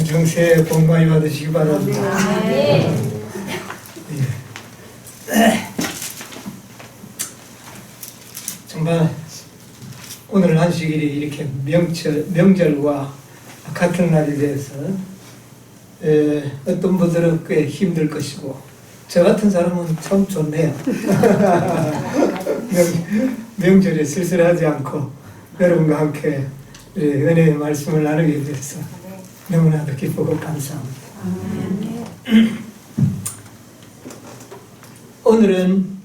안정새 복 많이 받으시기 바랍니다. 네. 정말 오늘 안식일이 이렇게 명절과 같은 날이 돼서 어떤 분들은 꽤 힘들 것이고 저 같은 사람은 참 좋네요. 명절에 쓸쓸하지 않고 여러분과 함께 은혜의 말씀을 나누게 돼서 너무나도 기쁘고 감사합니다. 오늘은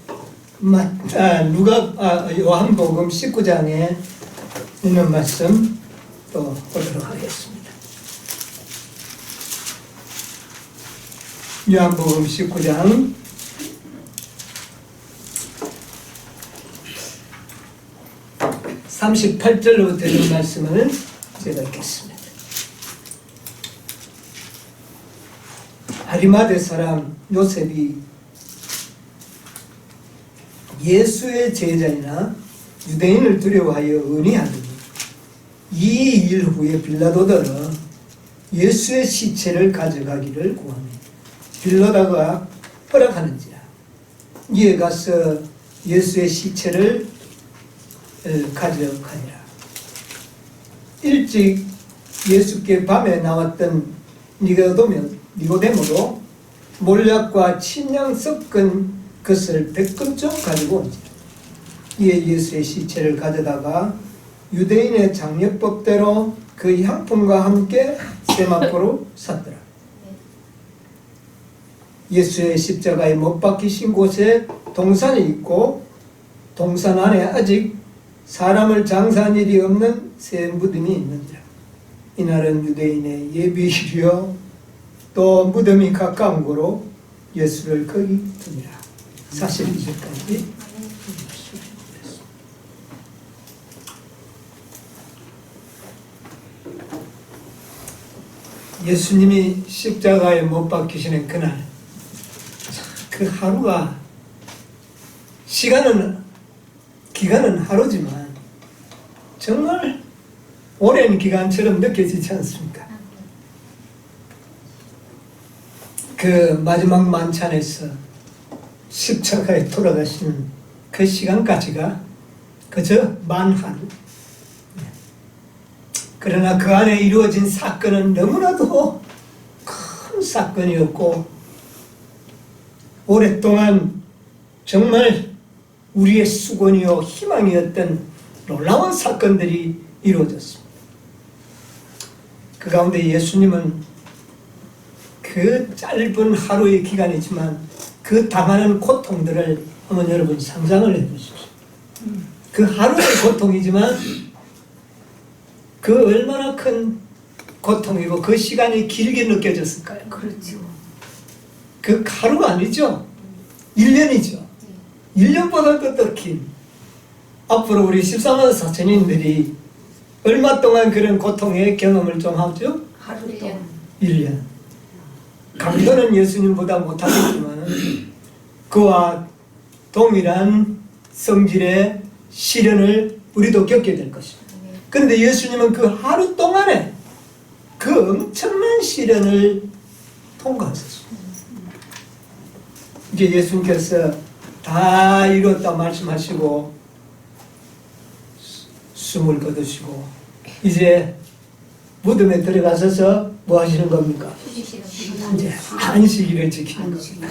요한복음 19장에 있는 말씀 또 보도록 하겠습니다. 요한복음 19장 38절로부터 있는 말씀을 제가 읽겠습니다. 아리마대 사람 요셉이 예수의 제자이나 유대인을 두려워하여 의논하더니 이 일 후에 빌라도더러 예수의 시체를 가져가기를 구하며 빌라도가 허락하는지라. 이에 가서 예수의 시체를 가져가니라. 일찍 예수께 밤에 나왔던 니고데모도 몰약과 침향 섞은 것을 100근쯤 가지고 온지라. 이에 예수의 시체를 가져다가 유대인의 장례법대로 그 향품과 함께 세마포로 샀더라. 예수의 십자가에 못 박히신 곳에 동산이 있고 동산 안에 아직 사람을 장사한 일이 없는 새 무덤이 있는지라. 이날은 유대인의 예비일이요 또 무덤이 가까운 고로 예수를 거기 두니라. 42절까지 예수님이 십자가에 못 박히시는 그날, 그 하루가 기간은 하루지만 정말 오랜 기간처럼 느껴지지 않습니까? 그 마지막 만찬에서 십자가에 돌아가신 그 시간까지가 그저 만 하루. 그러나 그 안에 이루어진 사건은 너무나도 큰 사건이었고 오랫동안 정말 우리의 수건이요 희망이었던 놀라운 사건들이 이루어졌습니다. 그 가운데 예수님은 그 짧은 하루의 기간이지만 그 당하는 고통들을 한번 여러분 상상을 해보십시오. 그 하루의 고통이지만 그 얼마나 큰 고통이고 그 시간이 길게 느껴졌을까요? 그렇죠. 그 하루가 아니죠. 1년이죠. 1년보다 더 긴. 앞으로 우리 14만 4천인들이 얼마 동안 그런 고통의 경험을 좀 하죠? 하루 동안. 1년. 강도는 예수님보다 못하겠지만 그와 동일한 성질의 시련을 우리도 겪게 될 것입니다. 그런데 예수님은 그 하루 동안에 그 엄청난 시련을 통과하셨습니다. 이제 예수님께서 다 이뤘다 말씀하시고 숨을 거두시고 이제 무덤에 들어가셔서 뭐 하시는 겁니까? 이제 안식일을 지키는 겁니다.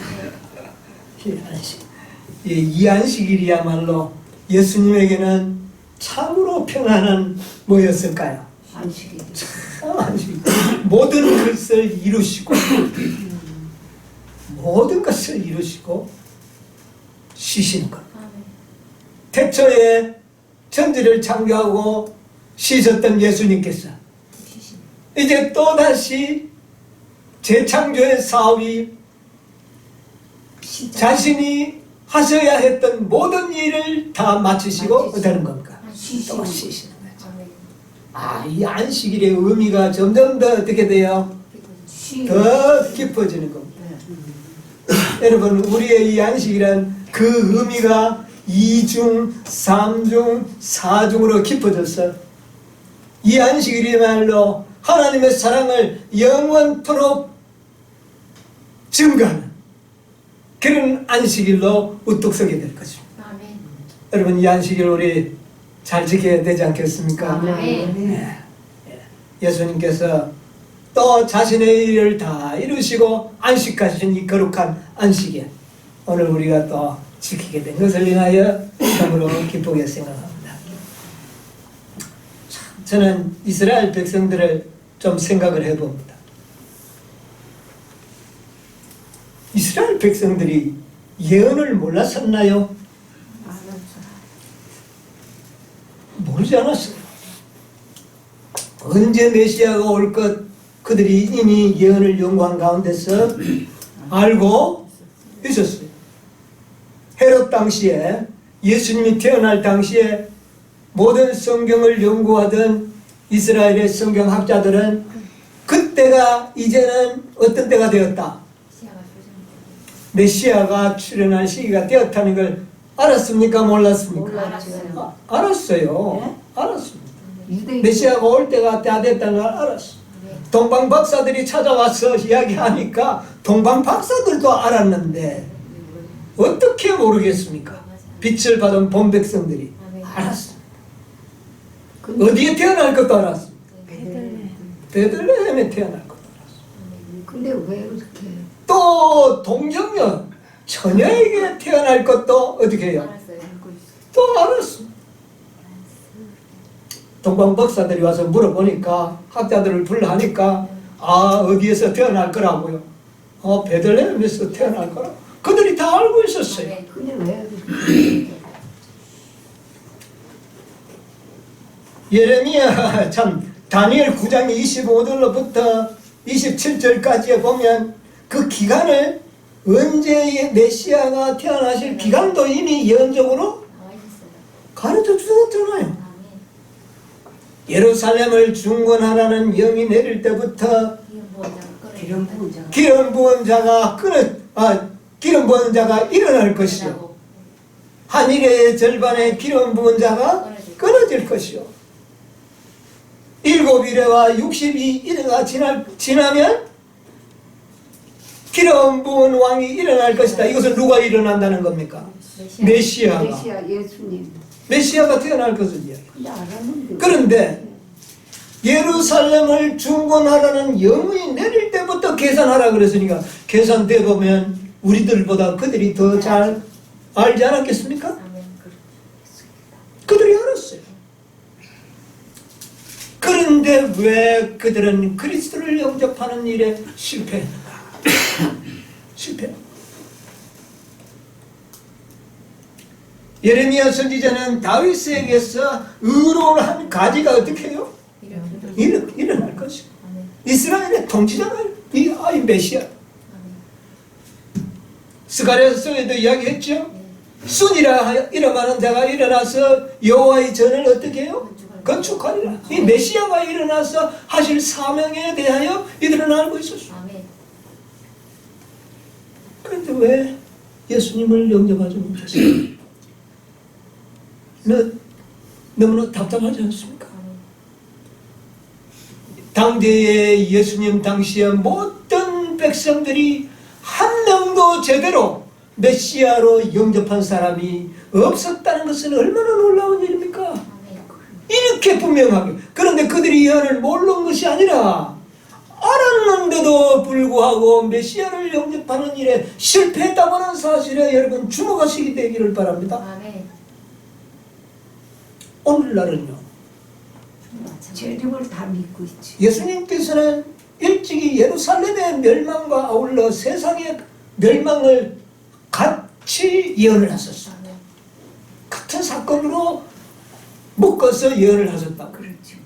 이 안식일이야말로 예수님에게는 참으로 평안한 뭐였을까요? 안식일. 참 안식일. 모든 것을 이루시고 모든 것을 이루시고 쉬시는 것. 태초에 천지를 창조하고 쉬셨던 예수님께서 이제 또다시 재창조의 사업이 자신이 하셔야 했던 모든 일을 다 마치시고 어떠는 겁니까? 또 쉬시는 거죠. 이 안식일의 의미가 점점 더 어떻게 돼요? 더 깊어지는 겁니다. 여러분 우리의 이 안식이란 그 의미가 2중, 3중, 4중으로 깊어져서 이 안식일이야말로 하나님의 사랑을 영원토록 증거하는 그런 안식일로 우뚝 서게 될 것입니다. 아멘. 여러분, 이 안식일 우리 잘 지켜야 되지 않겠습니까? 아멘. 예수님께서 또 자신의 일을 다 이루시고 안식하신 이 거룩한 안식일, 오늘 우리가 또 지키게 된 것을 인하여 참으로 기쁘게 생각합니다. 저는 이스라엘 백성들을 좀 생각을 해봅니다. 이스라엘 백성들이 예언을 몰랐었나요? 모르지 않았어요. 언제 메시아가 올 것 그들이 이미 예언을 연구한 가운데서 알고 있었어요. 헤롯 당시에, 예수님이 태어날 당시에 모든 성경을 연구하던 이스라엘의 성경학자들은 그때가 이제는 어떤 때가 되었다, 메시아가 출현할 시기가 되었다는 걸 알았습니까? 몰랐습니까? 알았어요. 알았어요. 네? 알았습니다. 유대인 메시아가 올 때가 다 됐다는 걸 알았어요. 동방 박사들이 찾아와서 이야기하니까 동방 박사들도 알았는데 어떻게 모르겠습니까? 빛을 받은 본 백성들이 알았습니다. 어디에 태어날 것도 알았습니다. 베들레헴에 태어날 것도 알았습니다. 근데 왜 그렇게 또 동정녀 처녀에게 태어날 것도 어떻게 해요? 알았어요. 또 알았습니다. 동방 박사들이 와서 물어보니까, 학자들을 불러하니까, 어디에서 태어날 거라고요? 베들레헴에서 태어날 거라고. 그들이 다 알고 있었어요. 근데 왜 그렇게 예레미야, 참 다니엘 9장 25절로부터 27절까지에 보면 그 기간을, 언제 메시아가 태어나실 기간도 이미 예언적으로 가르쳐 주셨잖아요. 예루살렘을 중건하라는 영이 내릴 때부터 기름 부은 자가 기름 부은 자가 일어날 것이요, 하늘의 절반의 기름 부은 자가 끊어질 것이요, 7일에와 60일에가 지나면 기름 부은 왕이 일어날 것이다. 이것은 누가 일어난다는 겁니까? 메시아가. 메시아 예수님. 메시아가 태어날 것을 이야기해요. 근데 알았는데. 그런데 예루살렘을 중건하라는 영이 내릴 때부터 계산하라 그랬으니까, 계산돼 보면 우리들보다 그들이 더 잘 알지 않았겠습니까? 그들이 알았어요. 그런데 왜 그들은 그리스도를 영접하는 일에 실패했는가? 실패. 예레미야 선지자는 다윗에게서 의로운 한 가지가 어떻게 해요? 일어날 것이고, 이스라엘의 통치자가 이 메시아. 스가랴서에도 이야기했죠. 순이라 이름하는 자가 일어나서 여호와의 전을 어떻게 해요? 건축하리라. 이 메시아가 일어나서 하실 사명에 대하여 이들은 알고 있었어. 그런데 왜 예수님을 영접하지 못했어요? 너무나 답답하지 않습니까? 당대의 예수님 당시에 모든 백성들이 한 명도 제대로 메시아로 영접한 사람이 없었다는 것은 얼마나 놀라운 일입니까? 이렇게 분명하게. 그런데 그들이 예언을 모르는 것이 아니라 알았는데도 불구하고 메시아를 영접하는 일에 실패했다고는 사실에 여러분 주목하시게 되기를 바랍니다. 오늘날은요, 재림을 다 믿고 있지. 예수님께서는 일찍이 예루살렘의 멸망과 아울러 세상의 멸망을 같이 예언을 하셨어요. 같은 사건으로 묶어서 예언을 하셨다. 그렇지.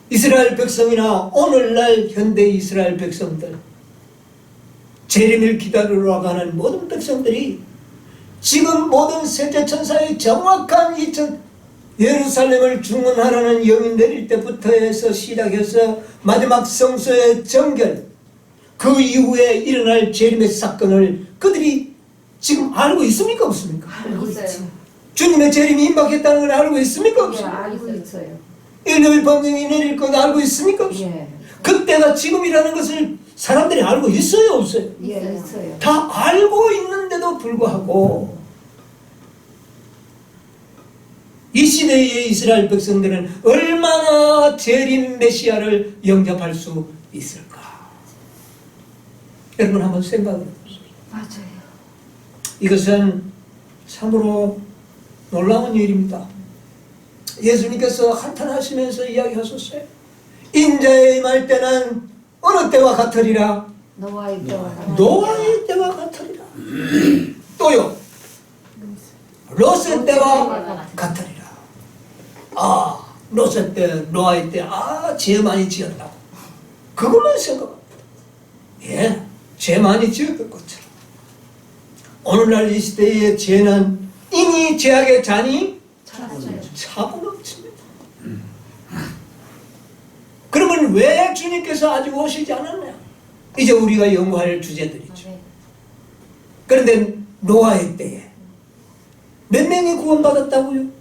이스라엘 백성이나 오늘날 현대 이스라엘 백성들, 재림을 기다리러 가는 모든 백성들이 지금 모든 셋째 천사의 정확한 예루살렘을 중건하라는 영이 내릴 때부터 해서 시작해서 마지막 성소의 정결, 그 이후에 일어날 재림의 사건을 그들이 지금 알고 있습니까? 없습니까? 알고 있지. 주님의 재림이 임박했다는 걸 알고 있습니까? 네, 없습니까? 알고 있어요. 일요일 번경이 내릴 것 알고 있습니까? 없어요? 예. 그때가 지금이라는 것을 사람들이 알고 있어요? 없어요? 예, 있어요. 다 알고 있는데도 불구하고 이 시대의 이스라엘 백성들은 얼마나 재림 메시아를 영접할 수 있을까? 여러분 한번 생각해 보세요. 맞아요. 이것은 참으로 놀라운 일입니다. 예수님께서 한탄하시면서 이야기하셨어요. 인자의 임할 때는 어느 때와 같으리라? 노아의 때와 노아의 때와 같으리라. 또요, 롯의 때와 같으리라. 아, 롯의 때, 노아의 때, 죄 많이 지었다고. 그것만 생각합니다. 예, 죄 많이 지었던 것처럼. 오늘날 이 시대의 죄는 이미 죄악의 잔이 차고 넘칩니다. 그러면 왜 주님께서 아직 오시지 않았나요? 이제 우리가 연구할 주제들이죠. 그런데 노아의 때에 몇 명이 구원받았다고요?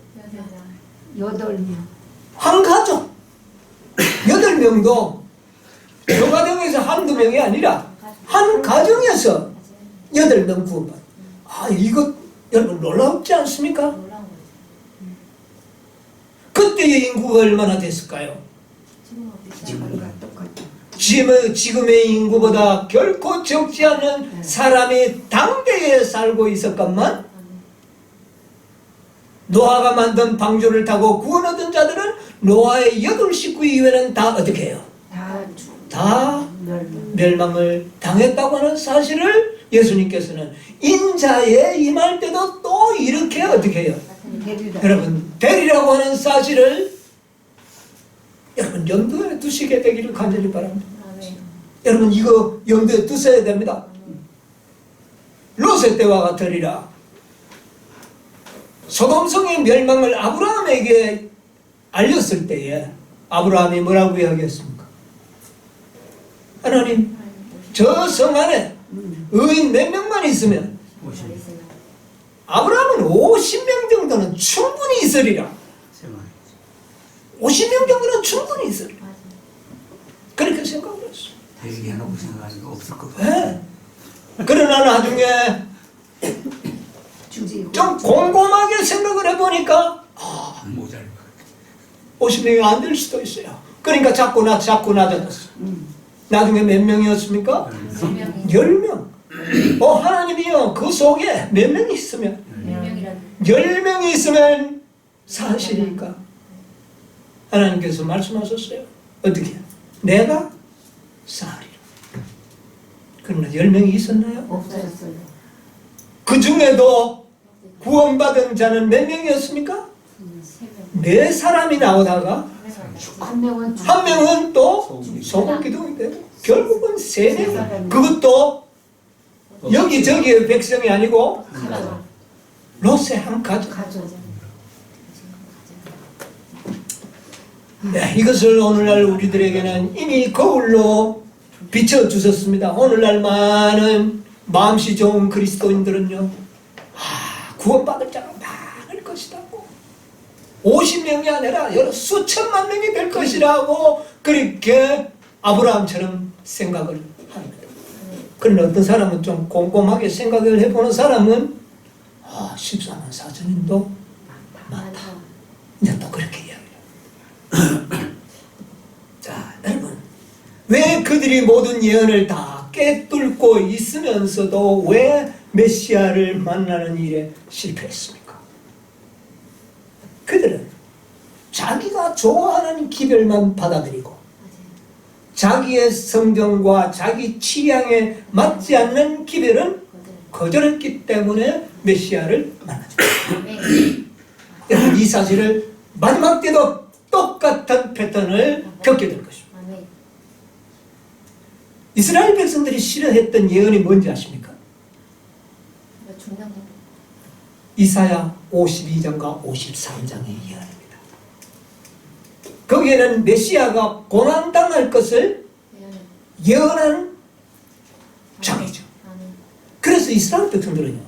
8명. 한 가족 8명도 그 가정에서 한두 명이 아니라 한 가정에서 8명 구원받았다. 이거 여러분 놀랍지 않습니까? 그때의 인구가 얼마나 됐을까요? 지금과 똑같아. 지금의 인구보다 결코 적지 않은 사람이 당대에 살고 있었건만 노아가 만든 방주를 타고 구원 얻은 자들은 노아의 8식구 이외에는 다 어떻게 해요? 다 멸망을 당했다고 하는 사실을 예수님께서는 인자에 임할 때도 또 이렇게 어떻게 해요? 여러분 되리라고 하는 사실을 여러분 염두에 두시게 되기를 간절히 바랍니다. 여러분 이거 염두에 두셔야 됩니다. 롯의 때와 같으리라. 소돔성의 멸망을 아브라함에게 알렸을 때에 아브라함이 뭐라고 이야기했습니까? 하나님, 저 성 안에 의인 몇 명만 있으면 아브라함은 50명 정도는 충분히 있으리라. 50명 정도는 충분히 있으리라. 그렇게 생각을 했어요. 얘기해놓고 생각하니까 없을 것 같아요. 네. 그러나 나중에 좀 곰곰하게 생각을 해보니까 모자랄 것 50명이 안 될 수도 있어요. 그러니까 자꾸 낮아졌어요. 나중에 몇 명이었습니까? 10명. 하나님이요 그 속에 몇 명이 있으면 10명이 있으면 사실일까? 하나님께서 말씀하셨어요. 어떻게? 내가 사하리라. 그러나 10명이 있었나요? 없어졌어요. 그 중에도 구원받은 자는 몇 명이었습니까? 4사람이 나오다가 한 명은 한 명은 또 소금 기둥이 되고 결국은 3명. 그것도 여기저기의 백성이 아니고 롯의 한 가족. 네, 이것을 오늘날 우리들에게는 이미 거울로 비춰주셨습니다. 오늘날 많은 마음씨 좋은 그리스도인들은요, 구원받을 자가 많을 것이라고, 50명이 아니라 여러 수천만 명이 될 것이라고 그렇게 아브라함처럼 생각을 합니다. 그런데 어떤 사람은 좀 꼼꼼하게 생각을 해보는 사람은 14만 4천인도 많다. 이제 또 그렇게 이야기해요. 자, 여러분, 왜 그들이 모든 예언을 다 깨뚫고 있으면서도 왜 메시아를 만나는 일에 실패했습니까? 그들은 자기가 좋아하는 기별만 받아들이고 자기의 성경과 자기 취향에 맞지 않는 기별은 거절했기 때문에 메시아를 만나죠. 여러분 이 사실을 마지막 때도 똑같은 패턴을 겪게 될 것입니다. 이스라엘 백성들이 싫어했던 예언이 뭔지 아십니까? 이사야 52장과 53장의 예언입니다. 거기에는 메시아가 고난당할 것을 예언한 장이죠. 그래서 이스라엘 백성들은요,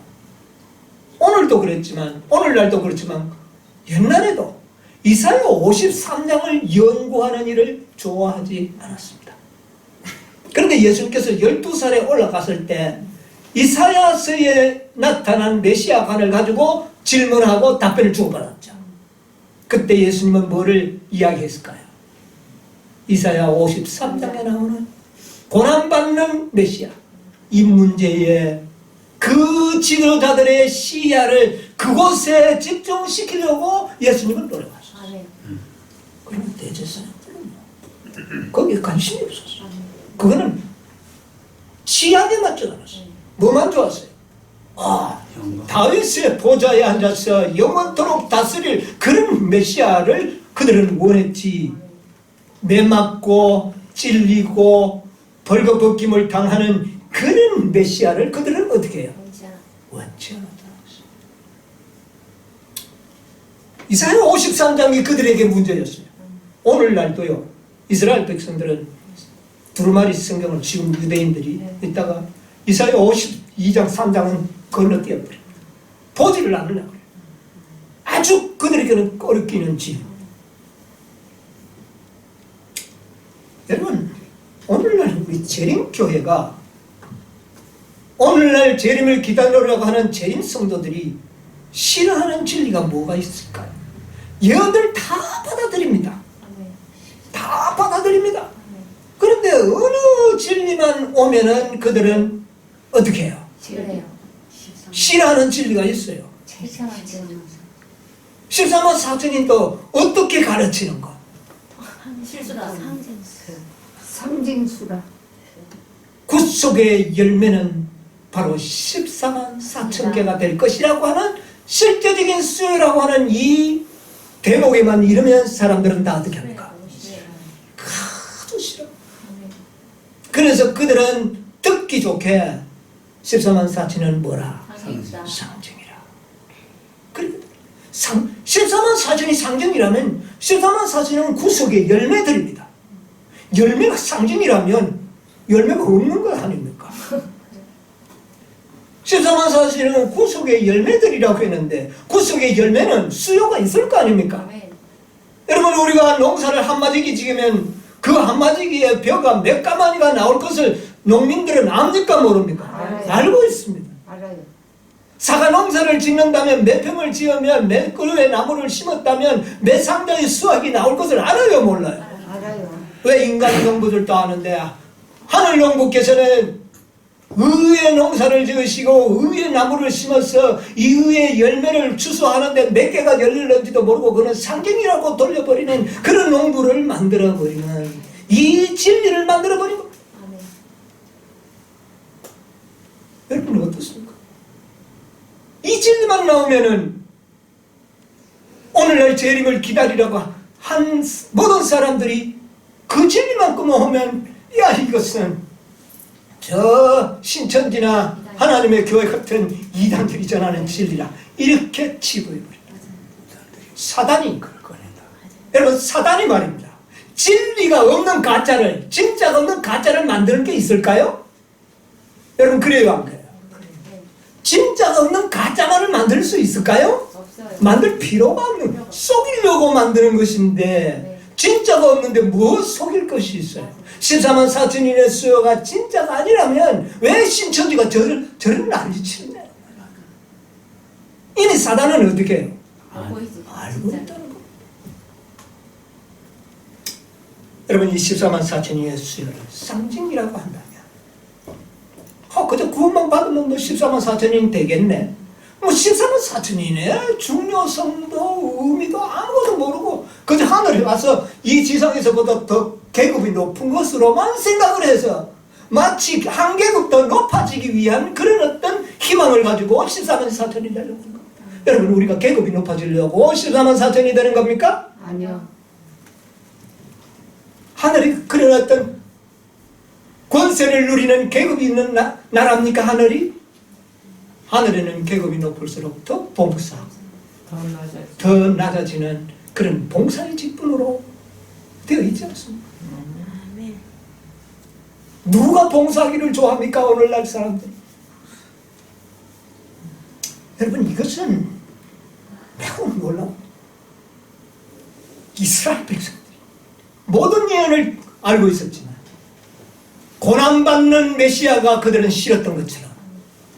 오늘도 그랬지만 오늘날도 그렇지만 옛날에도 이사야 53장을 연구하는 일을 좋아하지 않았습니다. 그런데 예수님께서 12살에 올라갔을 때 이사야서에 나타난 메시아관을 가지고 질문하고 답변을 주고받았죠. 그때 예수님은 뭐를 이야기했을까요? 이사야 53장에 나오는 고난받는 메시아, 이 문제에 그 지도자들의 시야를 그곳에 집중시키려고 예수님은 노력하셨어요. 그러면 대제사장들은요, 거기에 관심이 없었어요. 그거는 시야에 맞지 않았어요. 뭐만 좋았어요? 다윗의 보좌에 앉아서 영원토록 다스릴 그런 메시아를 그들은 원했지, 매맞고 찔리고 벌거벗김을 당하는 그런 메시아를 그들은 어떻게 해요? 원치 않았다는 것이죠. 이사야 53장이 그들에게 문제였어요. 오늘날도요, 이스라엘 백성들은 두루마리 성경을 지금 유대인들이 있다가 이사야 52장 3장은 건너뛰어버려요. 보지를 않으려고 해요. 아주 그들에게는 꺼리끼는 질. 여러분, 오늘날 우리 재림교회가 오늘날 재림을 기다리려고 하는 재림 성도들이 싫어하는 진리가 뭐가 있을까요? 여들 다 받아들입니다. 다 받아들입니다. 그런데 어느 진리만 오면은 그들은 어떻게 해요? 싫어하는 진리가 있어요. 13만 4천인도 어떻게 가르치는 거? 실수다. 상징수라. 굿속의 열매는 바로 14만 4천 개가 될 것이라고 하는 실제적인 수요라고 하는 이 대목에만 이르면 사람들은 다 어떻게 합니까? 아주 싫어. 그래서 그들은 듣기 좋게 14만 4천은 뭐라? 상징이라. 그러니까 14만 4천이 상징이라면 14만 4천은 구속의 열매들입니다. 열매가 상징이라면 열매가 없는 거 아닙니까? 14만 4천은 구속의 열매들이라고 했는데 구속의 열매는 수요가 있을 거 아닙니까? 여러분, 우리가 농사를 한 마디기 지으면 그 한 마디기에 벼가 몇 가마니가 나올 것을 농민들은 압니까 모릅니까? 알고 있습니다. 사과 농사를 짓는다면 몇 평을 지으면 몇 그루의 나무를 심었다면 몇 상자의 수확이 나올 것을 알아요, 몰라요? 왜 인간 농부들도 아는데 하늘 농부께서는 의의 농사를 지으시고 의의 나무를 심어서 이 의의 열매를 추수하는데 몇 개가 열릴는지도 모르고 그는 상징이라고 돌려버리는 그런 농부를 만들어버리는 이 진리를 만들어버린 겁니다. 여러분 어떻습니까? 이 진리만 나오면은 오늘날 재림을 기다리라고 한 모든 사람들이 그 진리만큼만 하면 야, 이것은 저 신천지나 하나님의 교회 같은 이단들이 전하는 진리라 이렇게 치부해버립니다. 사단이 그걸 꺼낸다. 여러분, 사단이 말입니다. 진리가 없는 가짜를, 진짜가 없는 가짜를 만드는 게 있을까요? 여러분, 그래요, 안 그래요? 진짜가 없는 가짜만을 만들 수 있을까요? 만들 필요가 없는, 속이려고 만드는 것인데 진짜가 없는데 뭐 속일 것이 있어요? 14만 4천인의 수요가 진짜가 아니라면 왜 신천지가 저를 난리치느냐? 이미 사단은 어떻게 해요? 알고 있다는 겁니다. 여러분, 이 14만 4천인의 수요를 상징이라고 한다면 그저 구원만 받으면 뭐 14만 4천인 되겠네. 뭐 14만 4천이네. 중요성도 의미도 아무것도 모르고 그저 하늘에 와서 이 지상에서보다 더 계급이 높은 것으로만 생각을 해서 마치 한 계급 더 높아지기 위한 그런 어떤 희망을 가지고 14만 4천이 되려고 하는 겁니다. 여러분, 우리가 계급이 높아지려고 14만 4천이 되는 겁니까? 아니요. 하늘이 그런 어떤 권세를 누리는 계급이 있는 나라입니까, 하늘이? 하늘에는 계급이 높을수록 더 봉사, 더 낮아지는 그런 봉사의 직분으로 되어 있지 않습니까? 누가 봉사하기를 좋아합니까, 오늘날 사람들? 여러분, 이것은 매우 놀라운 이스라엘 백성들이 모든 예언을 알고 있었지만 고난받는 메시아가 그들은 싫었던 것처럼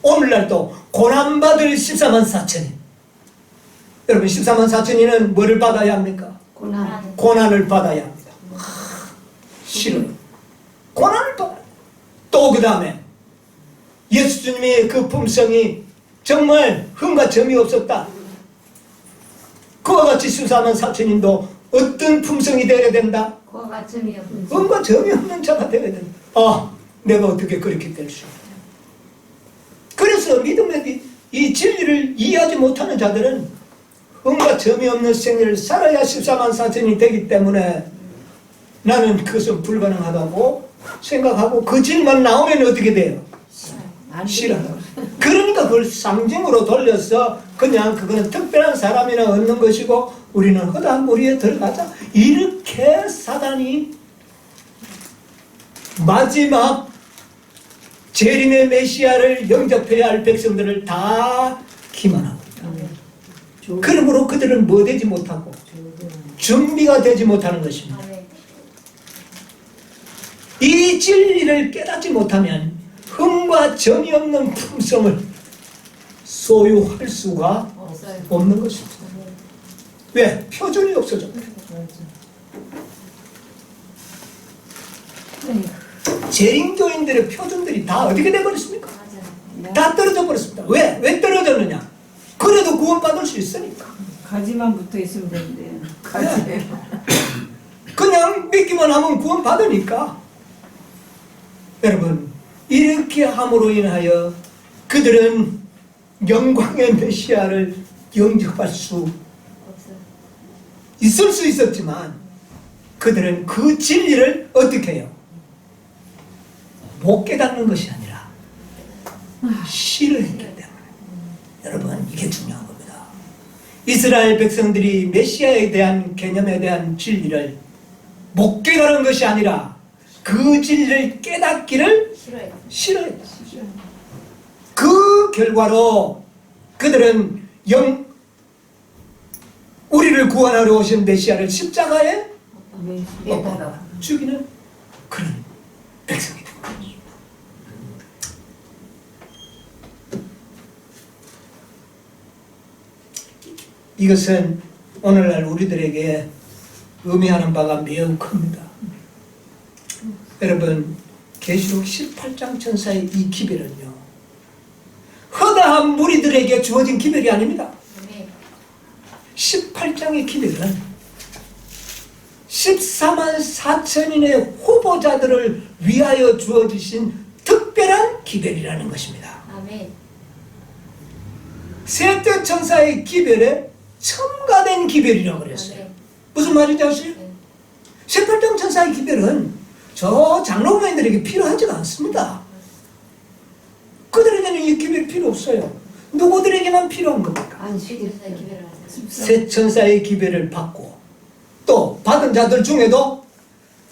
오늘날도 고난받을 14만 4천인, 여러분 14만 4천인은 뭐를 받아야 합니까? 고난을 받아야 합니다. 싫어요. 고난을 받아요. 또 그 다음에 예수님의 그 품성이 정말 흠과 점이 없었다. 그와 같이 14만 4천인도 어떤 품성이 되어야 된다? 흠과 점이 없는 자가 되어야 된다. 아, 내가 어떻게 그렇게 될 수 있다. 그래서 믿음의 이 진리를 이해하지 못하는 자들은 흠과 점이 없는 생애를 살아야 14만 4천이 되기 때문에 나는 그것은 불가능하다고 생각하고 그 질만 나오면 어떻게 돼요? 싫어요. 그러니까 그걸 상징으로 돌려서 그냥 그거는 특별한 사람이나 얻는 것이고 우리는 허다한 무리에 들어가자, 이렇게 사단이 마지막 재림의 메시아를 영접해야 할 백성들을 다 기만하고 있다. 그러므로 그들은 뭐 되지 못하고 준비가 되지 못하는 것입니다. 이 진리를 깨닫지 못하면 흠과 점이 없는 품성을 소유할 수가 없는 것입니다. 왜? 표준이 없어졌다. 재림교인들의 표준들이 다 어떻게 돼버렸습니까? 다 떨어져 버렸습니다. 왜? 왜 떨어졌느냐? 그래도 구원받을 수 있으니까. 가지만 붙어 있으면 되는데 가지. 그냥 믿기만 하면 구원받으니까. 여러분, 이렇게 함으로 인하여 그들은 영광의 메시아를 영접할 수 있을 수 있었지만 그들은 그 진리를 어떻게 해요? 못 깨닫는 것이 아니라 싫어했기 때문에. 여러분, 이게 중요한 겁니다. 이스라엘 백성들이 메시아에 대한 개념에 대한 진리를 못 깨달은 것이 아니라 그 진리를 깨닫기를 싫어했다. 그 결과로 그들은 우리를 구원하러 오신 메시아를 십자가에 죽이는 그런 백성이 된 거죠. 이것은 오늘날 우리들에게 의미하는 바가 매우 큽니다. 여러분, 계시록 18장 천사의 이 기별은요, 허다한 무리들에게 주어진 기별이 아닙니다. 18장의 기별은 14만 4천인의 후보자들을 위하여 주어지신 특별한 기별이라는 것입니다. 셋째 천사의 기별에 첨가된 기별이라고 그랬어요. 무슨 말인지 아세요? 18장 천사의 기별은 저 장로교인들에게 필요하지가 않습니다. 그들에게는 이 기별이 필요 없어요. 누구들에게만 필요한 겁니까? 세 천사의 기별을 받고 또 받은 자들 중에도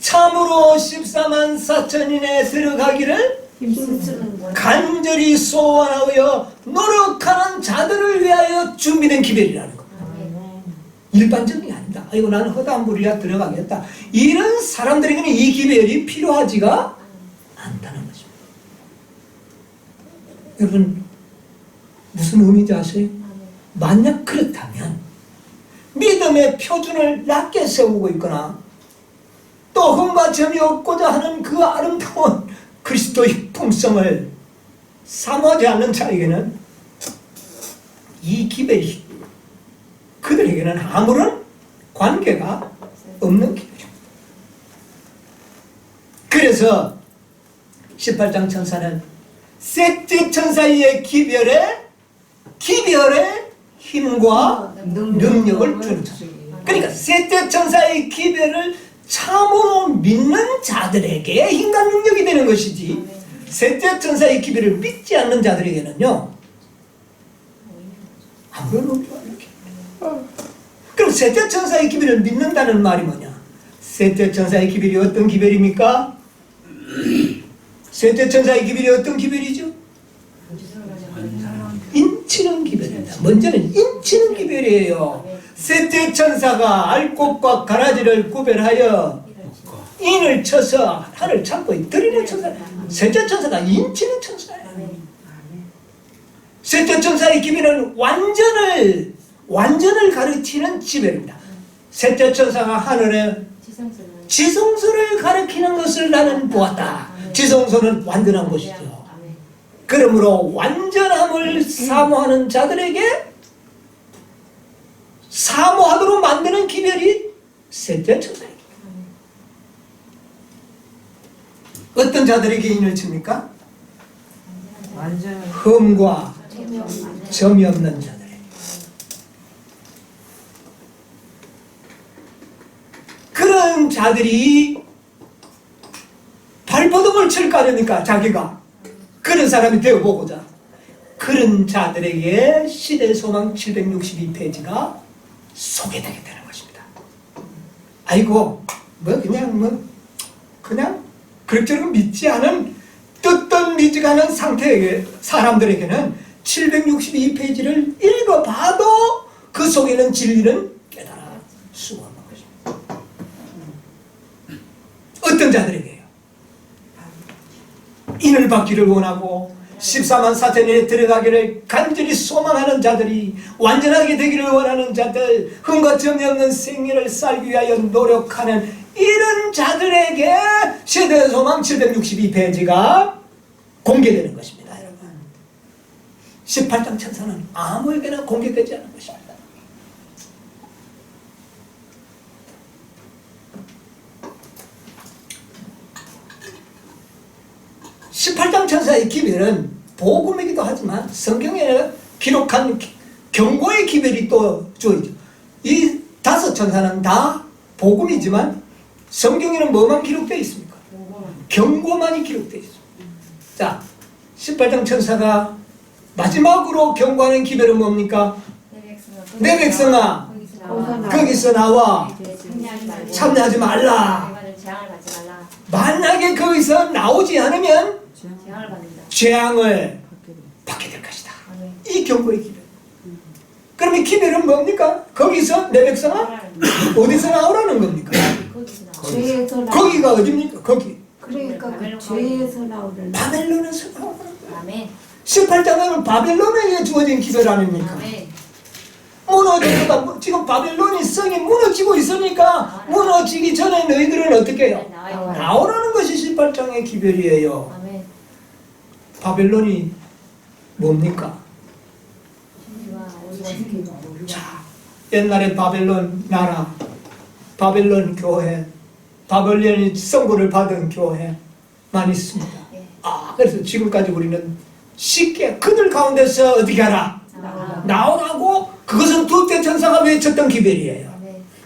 참으로 14만 4천인에 들어가기를 간절히 소원하여 노력하는 자들을 위하여 준비된 기별이라는 겁니다. 일반적이 아니다. 아이고 나는 허다한 무리라 들어가겠다. 이런 사람들에게는 이 기별이 필요하지가 않다는 것입니다. 여러분, 무슨 의미인지 아세요? 만약 그렇다면 믿음의 표준을 낮게 세우고 있거나 또 흠과 점이 없고자 하는 그 아름다운 그리스도의 품성을 사모하지 않는 자에게는 이 기별이 그들에게는 아무런 관계가 없는 기별입니다. 그래서 18장 천사는 셋째 천사의 기별에 힘과 능력을 주는 자. 그러니까 셋째 천사의 기별을 참으로 믿는 자들에게 힘과 능력이 되는 것이지, 셋째 천사의 기별을 믿지 않는 자들에게는요 아무런 의미가 없는. 그럼 셋째 천사의 기별을 믿는다는 말이 뭐냐? 셋째 천사의 기별이 어떤 기별입니까? 셋째 천사의 기별이 어떤 기별이죠? 인치는 기별입니다. 먼저는 인치는 기별이에요. 셋째 천사가 알곡과 가라지를 구별하여 인을 쳐서 하늘 창고에 들이는 천사. 셋째 천사가 인치는 천사예요. 셋째 천사의 기별은 완전을 가르치는 지별입니다. 셋째 천사가 하늘에 지성소를 가리키는 것을 나는 보았다. 지성소는 완전한 것이죠. 그러므로 완전함을 사모하는 자들에게 사모하도록 만드는 기별이 셋째 천사입니다. 어떤 자들에게 인을 칩니까? 완전 흠과 점이 없는 자들에게. 그런 자들이 발버둥을 칠까 하니까 자기가 그런 사람이 되어보고자 그런 자들에게 시대소망 762페이지가 소개되게 되는 것입니다. 아이고 그냥 그럭저럭 믿지 않은 뜻도 믿지 않은 상태의 사람들에게는 762페이지를 읽어봐도 그 속에는 진리는 깨달을 수가 없는 것입니다. 어떤 자들에게요? 인을 받기를 원하고 14만 4천에 들어가기를 간절히 소망하는 자들이, 완전하게 되기를 원하는 자들, 흠과 점이 없는 생애를 살기 위하여 노력하는 이런 자들에게 시대소망 762페이지가 공개되는 것입니다. 여러분, 18장 천사는 아무에게나 공개되지 않은 것입니다. (18장) 천사의 기별은 복음이기도 하지만 성경에 기록한 경고의 기별이 또 주어있죠. 이 5 천사는 다 복음이지만 성경에는 뭐만 기록되어 있습니까? 경고만이 기록되어 있습니다. 자, 18장 천사가 마지막으로 경고하는 기별은 뭡니까? 내 백성아, 거기서 나와 참여하지 말라. 만약에 거기서 나오지 않으면 재앙을 받게 될 것이다. 이 경고의 기별. 그러면 기별은 뭡니까? 거기서 내 백성아 어디서 나오라는 겁니까? 거기가 어디입니까? 거기. 그러니까 그 죄에서 나오는 바벨론에서 나오는 거예요. 18장은 바벨론에게 주어진 기별 아닙니까? 무너지니까 지금 바벨론이 성이 무너지고 있으니까 무너지기 전에 너희들은 어떻게 해요? 나오라는 것이 18장의 기별이에요. 바벨론이 뭡니까? 자, 옛날에 바벨론 나라, 바벨론 교회, 바벨론이 선고를 받은 교회만 있습니다. 그래서 지금까지 우리는 쉽게 그들 가운데서 어떻게 하라? 나오라고. 그것은 둘째 천사가 외쳤던 기별이에요.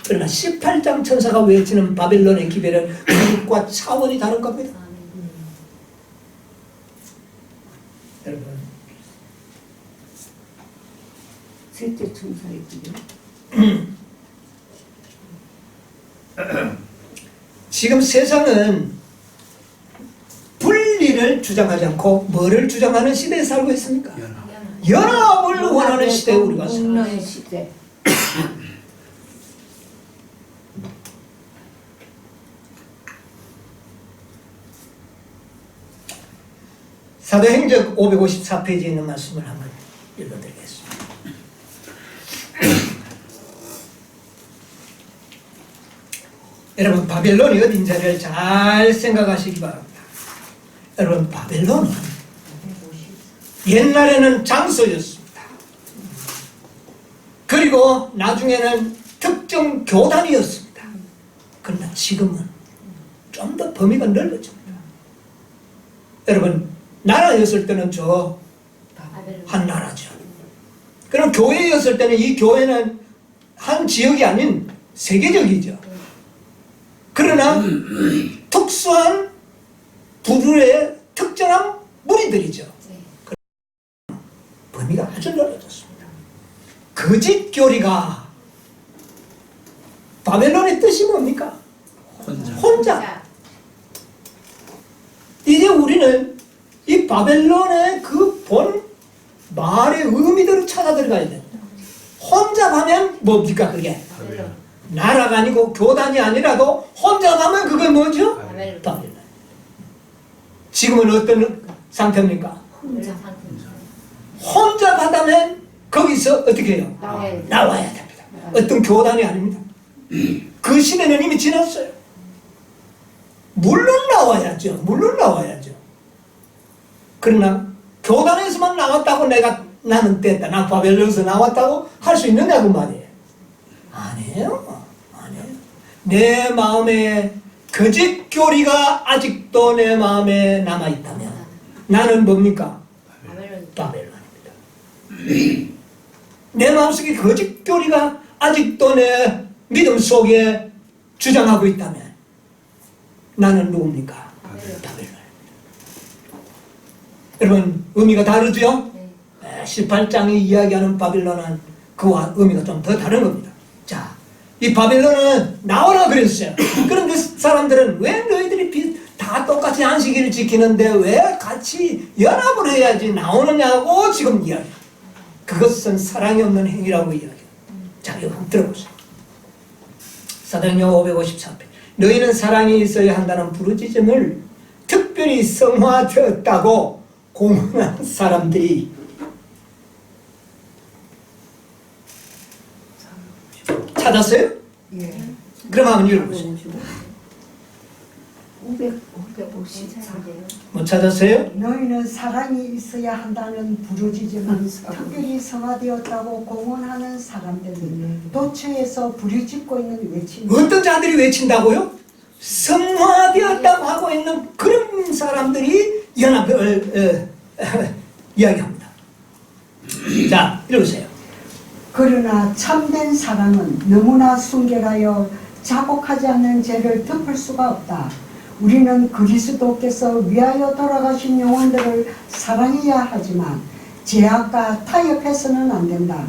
그러나 18장 천사가 외치는 바벨론의 기별은 그것과 차원이 다른 겁니다. 여러분, 셋째 천사의 기별. 지금 세상은 분리를 주장하지 않고 뭐를 주장하는 시대에 살고 있습니까? 연합을 원하는 시대에 우리가 살고 있습니다. 시대. 사도행전 554페이지에 있는 말씀을 한번 읽어드리겠습니다. 여러분, 바벨론이 어딘지를 잘 생각하시기 바랍니다. 여러분, 바벨론은 옛날에는 장소였습니다. 그리고 나중에는 특정 교단이었습니다. 그러나 지금은 좀 더 범위가 넓어집니다. 여러분, 나라였을 때는 저 한 나라죠. 그럼 교회였을 때는 이 교회는 한 지역이 아닌 세계적이죠. 그러나 특수한 부류의 특정한 무리들이죠. 범위가 아주 넓어졌습니다. 거짓 교리가, 바벨론의 뜻이 뭡니까? 혼자. 이제 우리는 이 바벨론의 그 본 말의 의미대로 찾아 들어가야 됩니다. 혼잡하면 뭡니까 그게? 바벨론. 나라가 아니고 교단이 아니라도 혼잡하면 그게 뭐죠? 바벨론. 바벨론. 지금은 어떤 상태입니까? 혼자. 혼잡하다면 거기서 어떻게 해요? 나와야 됩니다. 어떤 교단이 아닙니다. 그 시대는 이미 지났어요. 물론 나와야죠. 물론 나와야죠. 그러나 교단에서만 나왔다고 나는 됐다. 나 바벨론에서 나왔다고 할 수 있느냐고 말이에요. 아니에요. 아니에요. 내 마음에 거짓 교리가 아직도 내 마음에 남아있다면 나는 뭡니까? 바벨론. 바벨론입니다. 내 마음속에 거짓 교리가 아직도 내 믿음 속에 주장하고 있다면 나는 누굽니까? 바벨론입니다. 여러분 의미가 다르죠? 네. 18장이 이야기하는 바빌론은 그와 의미가 좀 더 다른 겁니다. 자, 이 바빌론은 나오라 그랬어요. 그런데 사람들은 왜 너희들이 다 똑같이 안식일을 지키는데 왜 같이 연합을 해야지 나오느냐고 지금 이야기해요. 그것은 사랑이 없는 행위라고 이야기해요. 자, 이거 한번 들어보세요. 사도행전 553편. 너희는 사랑이 있어야 한다는 부르짖음을 특별히 성화되었다고 공언한 사람들이 찾았어요? 예. 그럼 한번 읽어보세요. 554. 못 찾았어요? 너희는 사랑이 있어야 한다는 부르짖음은 특별히 성화되었다고 공언하는 사람들이 도처에서 부르짖고 있는 외침. 어떤 자들이 외친다고요? 성화되었다고 하고 있는 그런 사람들이 연합을 이야기합니다. 자, 읽으세요. 그러나 참된 사랑은 너무나 순결하여 자복하지 않는 죄를 덮을 수가 없다. 우리는 그리스도께서 위하여 돌아가신 영혼들을 사랑해야 하지만 죄악과 타협해서는 안 된다.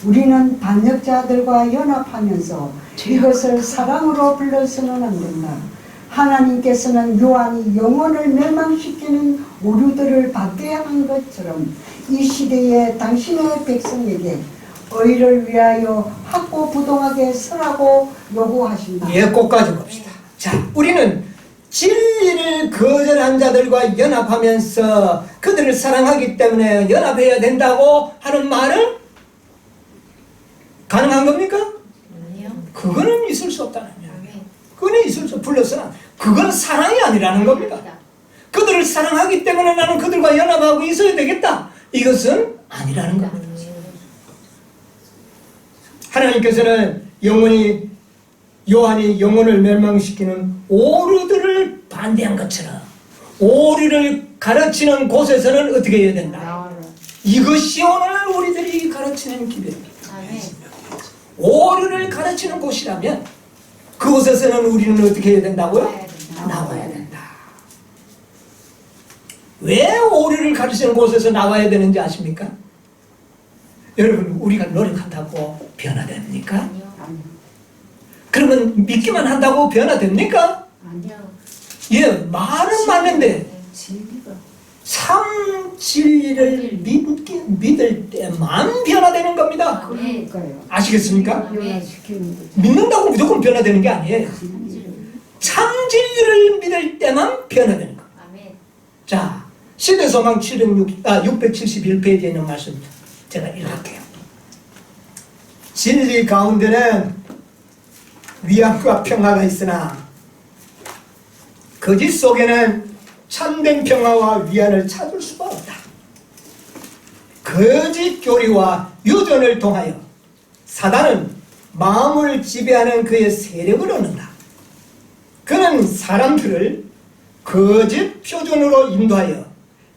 우리는 반역자들과 연합하면서 이것을 사랑으로 불러서는 안 된다. 하나님께서는 요한이 영혼을 멸망시키는 오류들을 받게 한 것처럼 이 시대에 당신의 백성에게 의를 위하여 확고부동하게 서라고 요구하신다. 예, 꼭까지 봅시다. 자, 우리는 진리를 거절한 자들과 연합하면서 그들을 사랑하기 때문에 연합해야 된다고 하는 말은 가능한 겁니까? 아니요. 그거는 있을 수 없다는 거예요. 아멘. 그거는 있을 수 불러서는 그건 사랑이 아니라는 겁니다. 그들을 사랑하기 때문에 나는 그들과 연합하고 있어야 되겠다. 이것은 아니라는 겁니다. 하나님께서는 요한이 영혼을 멸망시키는 오류들을 반대한 것처럼 오류를 가르치는 곳에서는 어떻게 해야 된다? 이것이 오늘 우리들이 가르치는 기별입니다. 아멘. 오류를 가르치는 곳이라면 그곳에서는 우리는 어떻게 해야 된다고요? 나와야 된다. 나와야 된다. 왜 오류를 가르치는 곳에서 나와야 되는지 아십니까? 여러분, 우리가 노력한다고 변화됩니까? 아니요. 그러면 믿기만 한다고 변화됩니까? 아니요. 예, 말은 맞는데 진리가 참 진리를 믿을 때만 변화되는 겁니다. 아멘. 그러니까요. 아시겠습니까? 변화시키는 거죠. 믿는다고 무조건 변화되는 게 아니에요. 참 진리를 믿을 때만 변화되는 겁니다. 아멘. 자, 시대소망 671페이지에 있는 말씀 제가 읽을게요. 진리 가운데는 위안과 평화가 있으나 거짓 속에는 참된 평화와 위안을 찾을 수가 없다. 거짓 교리와 유전을 통하여 사단은 마음을 지배하는 그의 세력을 얻는다. 그는 사람들을 거짓 표준으로 인도하여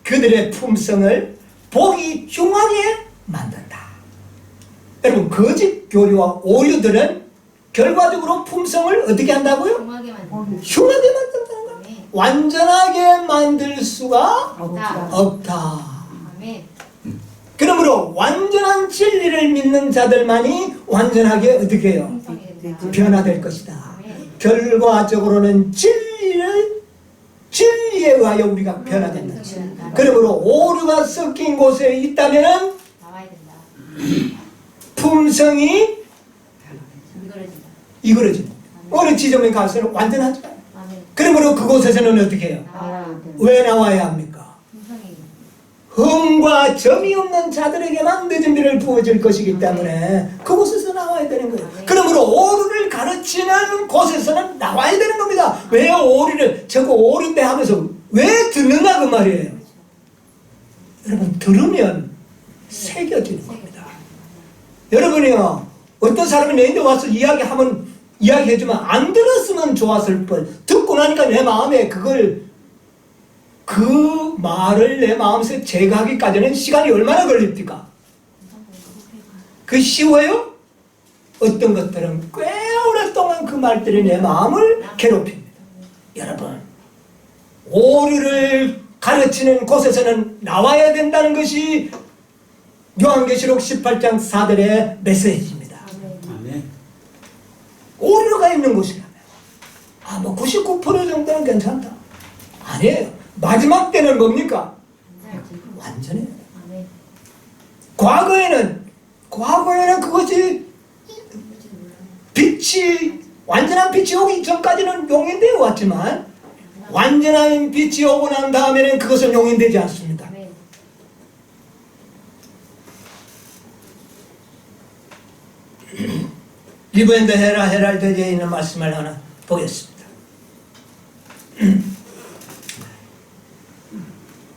그들의 품성을 보기 흉하게 만든다. 여러분, 거짓 교리와 오류들은 결과적으로 품성을 어떻게 한다고요? 흉하게 만든다. 흉하게 만든다는 거예요. 아멘. 완전하게 만들 수가 없다. 없다. 아멘. 그러므로 완전한 진리를 믿는 자들만이 완전하게 어떻게 해요? 풍성하게 된다. 변화될 것이다. 아멘. 결과적으로는 진리에 의하여 우리가 변화된다. 풍성해진다. 그러므로 오류가 섞인 곳에 있다면 나와야 된다. 품성이 이거래진다. 이그러집니다. 어느 지점에 가서는 완전하지 않아요. 아멘. 그러므로 그곳에서는 어떻게 해요? 나와야 왜 나와야 합니까? 품성이 흠과 점이 없는 자들에게만 늦은 비를 부어줄 것이기 때문에 그곳에서 나와야 되는 거예요. 그러므로 오류를 가르치는 곳에서는 나와야 되는 겁니다. 왜 오류를 저거 오류인데 하면서 왜 듣느냐 그 말이에요. 여러분 들으면 새겨지는 겁니다. 여러분이요 어떤 사람이 내인데 와서 이야기하면 이야기해주면 안 들었으면 좋았을 뻔 듣고 나니까 내 마음에 그 말을 내 마음에서 제거하기까지는 시간이 얼마나 걸립니까? 그 쉬워요? 어떤 것들은 꽤 오랫동안 그 말들이 내 마음을 괴롭힙니다. 여러분 오류를 가르치는 곳에서는 나와야 된다는 것이 요한계시록 18장 4절의 메시지입니다. 아멘. 오류가 있는 곳이라면 뭐 99% 정도는 괜찮다. 아니에요. 마지막 때는 뭡니까? 완전해요. 아멘. 과거에는 그것이 완전한 빛이 오기 전까지는 용인되어 왔지만 완전한 빛이 오고 난 다음에는 그것은 용인되지 않습니다. 아멘. 리브엔드 헤랄드에 있는 말씀을 하나 보겠습니다.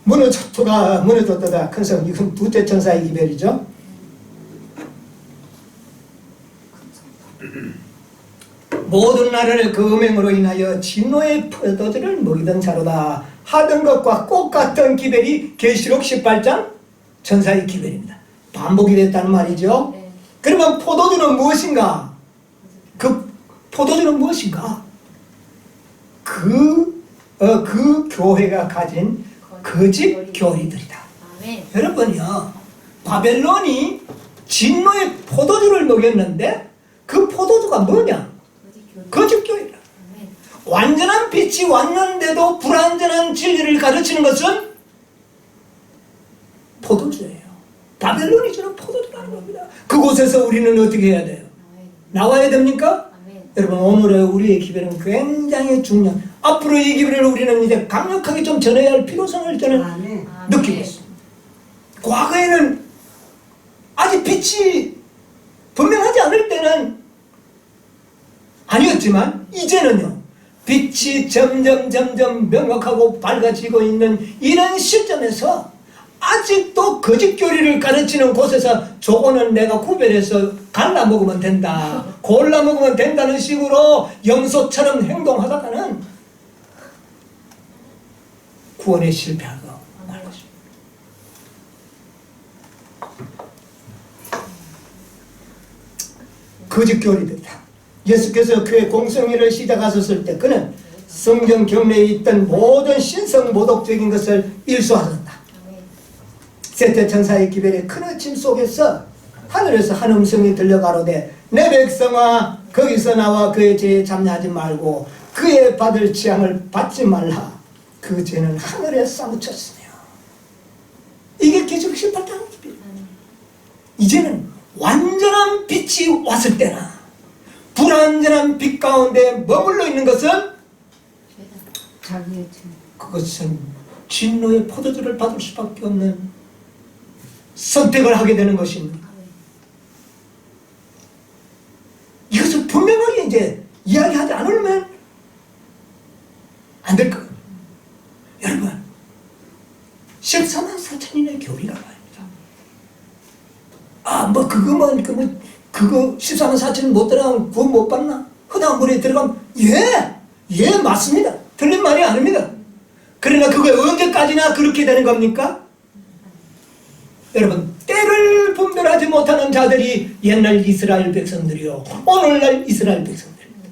문을 떴다 큰 성, 이건 두째 천사의 이별이죠. 모든 나라를 그 음행으로 인하여 진노의 포도주를 먹이던 자로다 하던 것과 똑같은 기별이 계시록 18장 천사의 기별입니다. 반복이 됐다는 말이죠. 네. 그러면 포도주는 무엇인가? 그 포도주는 무엇인가? 그 교회가 가진 거짓 교리들이다. 아멘. 여러분요, 바벨론이 진노의 포도주를 먹였는데 그 포도주가 뭐냐? 거짓 교리다. 아멘. 완전한 빛이 왔는데도 불완전한 진리를 가르치는 것은 포도주예요. 바벨론이 주는 포도주라는 겁니다. 그곳에서 우리는 어떻게 해야 돼요? 아멘. 나와야 됩니까? 아멘. 여러분 오늘의 우리의 기별은 굉장히 중요한, 앞으로 이 기별을 우리는 이제 강력하게 좀 전해야 할 필요성을 저는 아멘. 느끼고 있습니다. 과거에는 아직 빛이 분명하지 않을 때는 아니었지만 이제는요 빛이 점점 명확하고 밝아지고 있는 이런 시점에서 아직도 거짓 교리를 가르치는 곳에서 저거는 내가 구별해서 갈라 먹으면 된다, 골라 먹으면 된다는 식으로 염소처럼 행동하다가는 구원에 실패하고 말 것입니다. 거짓 교리들이다. 예수께서 그의 공생애를 시작하셨을 때 그는 성경 경례에 있던 모든 신성 모독적인 것을 일소하셨다. 아멘. 셋째 천사의 기별의 큰 아침 속에서 하늘에서 한 음성이 들려가로되 내 백성아 거기서 나와 그의 죄에 참여하지 말고 그의 받을 재앙을 받지 말라. 그 죄는 하늘에 싸묻혔으며. 이게 계시록 18장의 기별. 이제는 완전한 빛이 왔을 때나 불완전한 빛 가운데 머물러 있는 것은 자기의 죄. 그것은 진노의 포도주를 받을 수밖에 없는 선택을 하게 되는 것입니다. 이것을 분명하게 이제 이야기하지 않으면 안 될 거예요. 여러분 14만 4천인의 교리가 말입니다. 그거 14만 4천 못 들어가면 구원 못 받나? 허다한 물에 들어가면 예 맞습니다. 틀린 말이 아닙니다. 그러나 그게 언제까지나 그렇게 되는 겁니까? 여러분 때를 분별하지 못하는 자들이 옛날 이스라엘 백성들이요 오늘날 이스라엘 백성들입니다.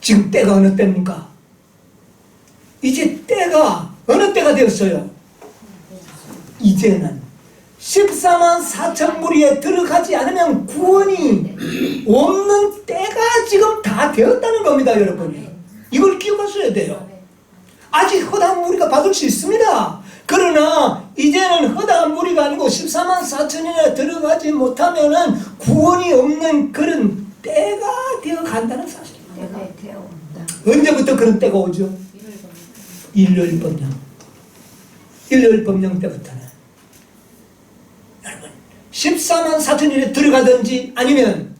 지금 때가 어느 때입니까? 이제 때가 어느 때가 되었어요? 이제는 14만 4천 무리에 들어가지 않으면 구원이 없는 때가 지금 다 되었다는 겁니다. 여러분이 이걸 기억하셔야 돼요. 아직 허다한 무리가 받을 수 있습니다. 그러나 이제는 허다한 무리가 아니고 14만 4천이나 들어가지 못하면은 구원이 없는 그런 때가 되어 간다는 사실입니다. 내가 되어온다. 언제부터 그런 때가 오죠? 일요일 법령. 일요일 법령 때부터는 여러분 14만 4천일에 들어가든지 아니면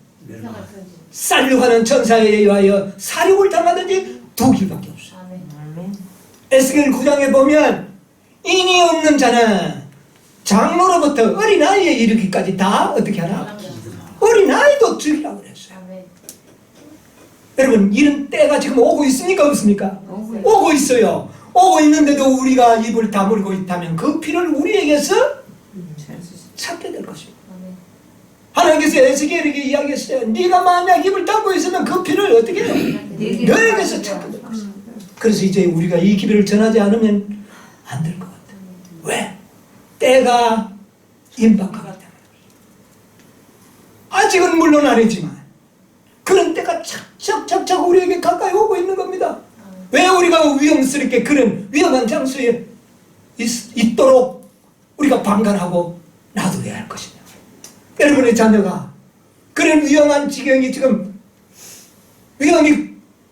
살려가는 천사에 의하여 사륙을 당하든지 두 길밖에 없어요. 아멘. 에스겔 9장에 보면 인이 없는 자는 장로로부터 어린아이에 이르기까지 다 어떻게 하나? 어린아이도 죽이라고 그랬어요. 여러분 이런 때가 지금 오고 있습니까 없습니까? 오고 있어요. 오고 있는데도 우리가 입을 다물고 있다면 그 피를 우리에게서 찾게 될 것입니다. 하나님께서 에스겔에게 이야기했어요. 네가 만약 입을 닫고 있으면 그 피를 어떻게 해요? 너에게서 찾게 될 것입니다. 그래서 이제 우리가 이 기별을 전하지 않으면 안 될 것 같아요. 왜? 때가 임박하기 때문에. 아직은 물론 아니지만 그런 때가 착착착착 우리에게 가까이 오고 있는 겁니다. 왜 우리가 위험스럽게 그런 위험한 장소에 있도록 우리가 방관하고 놔둬야 할 것이냐. 여러분의 자녀가 그런 위험한 지경이 지금 위험이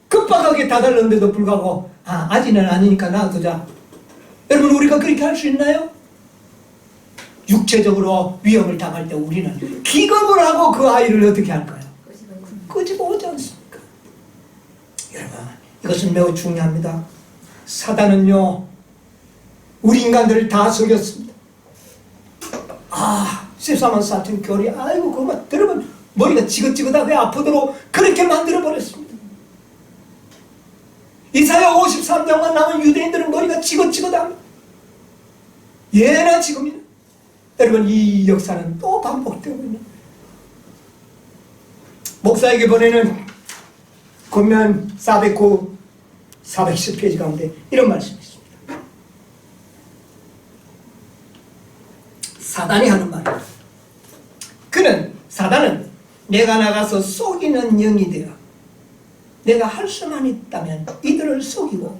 급박하게 다다르는데도 불구하고 아직은 아니니까 놔두자. 여러분 우리가 그렇게 할 수 있나요? 육체적으로 위험을 당할 때 우리는 기겁을 하고 그 아이를 어떻게 할까요? 끄집어 오지 않습니까? 여러분 이것은 매우 중요합니다. 사단은요 우리 인간들을 다 속였습니다. 14만 4천 교리 아이고 그것만 들으면 머리가 지긋지긋하게 아프도록 그렇게 만들어버렸습니다. 이사야 53장만 나온 유대인들은 머리가 지긋지긋합니다. 예나 지금이나. 여러분 이 역사는 또 반복되고 있는 목사에게 보내는 권면 409, 410페이지 가운데 이런 말씀이 있습니다. 사단이 하는 말입니다. 사단은 내가 나가서 속이는 영이 되어 내가 할 수만 있다면 이들을 속이고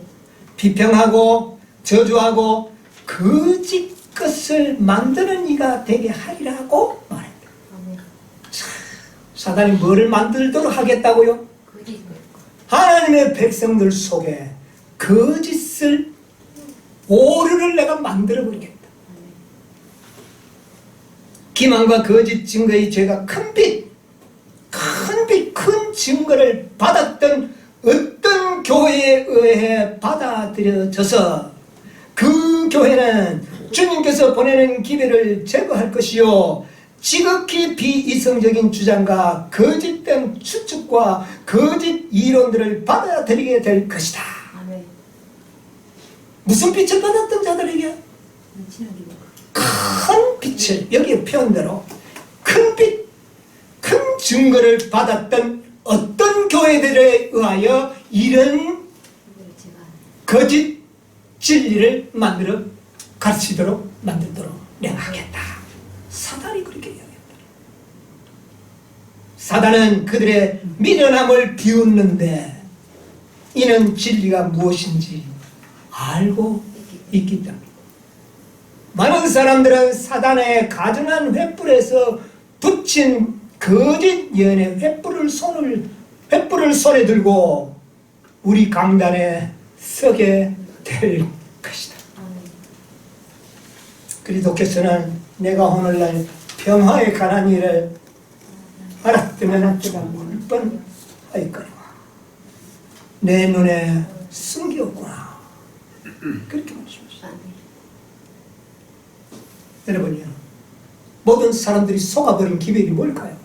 비평하고 저주하고 거짓 것을 만드는 이가 되게 하리라고 말합니다. 사단이 뭐를 만들도록 하겠다고요? 하나님의 백성들 속에 거짓을 오류를 내가 만들어버리겠다. 기만과 거짓 증거의 죄가 큰 증거를 받았던 어떤 교회에 의해 받아들여져서 그 교회는 주님께서 보내는 기별을 제거할 것이요 지극히 비이성적인 주장과 거짓된 추측과 거짓 이론들을 받아들이게 될 것이다. 무슨 빛을 받았던 자들에게? 큰 빛을, 여기 표현대로 큰 빛, 큰 증거를 받았던 어떤 교회들에 의하여 이런 거짓 진리를 만들어 가르치도록 만들도록 내가 하겠다. 사단이 그렇게 이야기했다. 사단은 그들의 미련함을 비웃는데 이는 진리가 무엇인지 알고 있기 때문입니다. 많은 사람들은 사단의 가증한 횃불에서 붙인 거짓 예언의 횃불을 손에 들고 우리 강단에 서게 될 것이다. 그리스도께서는 내가 오늘날 평화에 관한 일을 알았다면 제가 울 뻔하였거니와 내 눈에 쓴 게 없구나. 그렇게 말씀하셨습니다. 여러분요, 모든 사람들이 속아버린 기별이 뭘까요?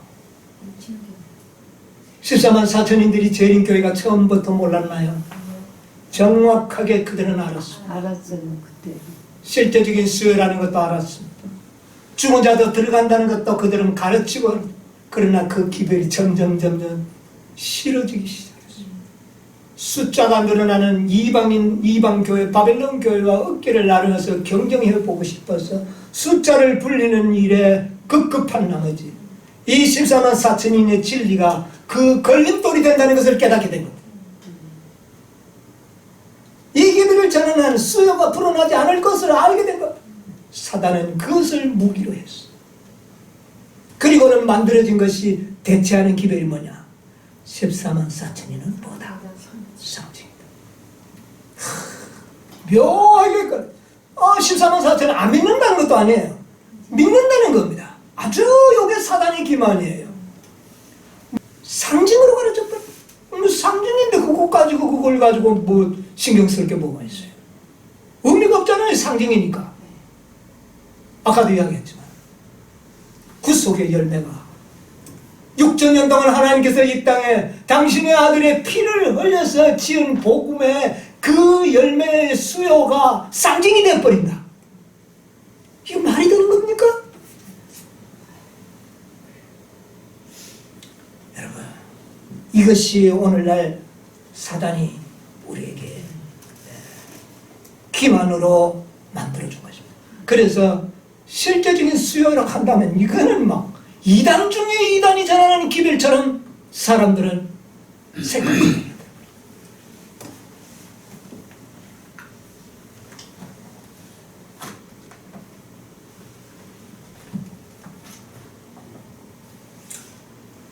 14만 4천인들이 재림교회가 처음부터 몰랐나요? 정확하게 그들은 알았습니다. 알았어요 그때. 실제적인 수요라는 것도 알았습니다. 죽은 자도 들어간다는 것도 그들은 가르치고, 그러나 그 기별이 점점 싫어지기 시작했어요. 숫자가 늘어나는 이방교회, 바벨론 교회와 어깨를 나누어서 경쟁해보고 싶어서 숫자를 불리는 일에 급급한 나머지 이 14만 4천인의 진리가 그 걸림돌이 된다는 것을 깨닫게 된 겁니다. 이게 기별을 전하는 수요가 불어나지 않을 것을 알게 된 것. 사단은 그것을 무기로 했어. 그리고는 만들어진 것이 대체하는 기별이 뭐냐? 14만 4천이는 뭐다? 상징이다. 묘하게 14만 4천은 안 믿는다는 것도 아니에요. 믿는다는 겁니다. 아주 요게 사단의 기만이에요. 상징으로 가르쳤다. 상징인데 그걸 가지고 뭐 신경 쓸 게 뭐가 있어요? 의미가 없잖아요. 상징이니까. 아까도 이야기했지만 그 속의 열매가 6,000년 동안 하나님께서 이 땅에 당신의 아들의 피를 흘려서 지은 복음의 그 열매의 수요가 상징이 되어버린다. 이거 말이 되는 겁니까? 여러분, 이것이 오늘날 사단이 우리에게 기만으로 만들어준 것입니다. 그래서 실제적인 수요라고 한다면 이거는 막 이단 중에 이단이 전하는 기별처럼 사람들은 생각합니다.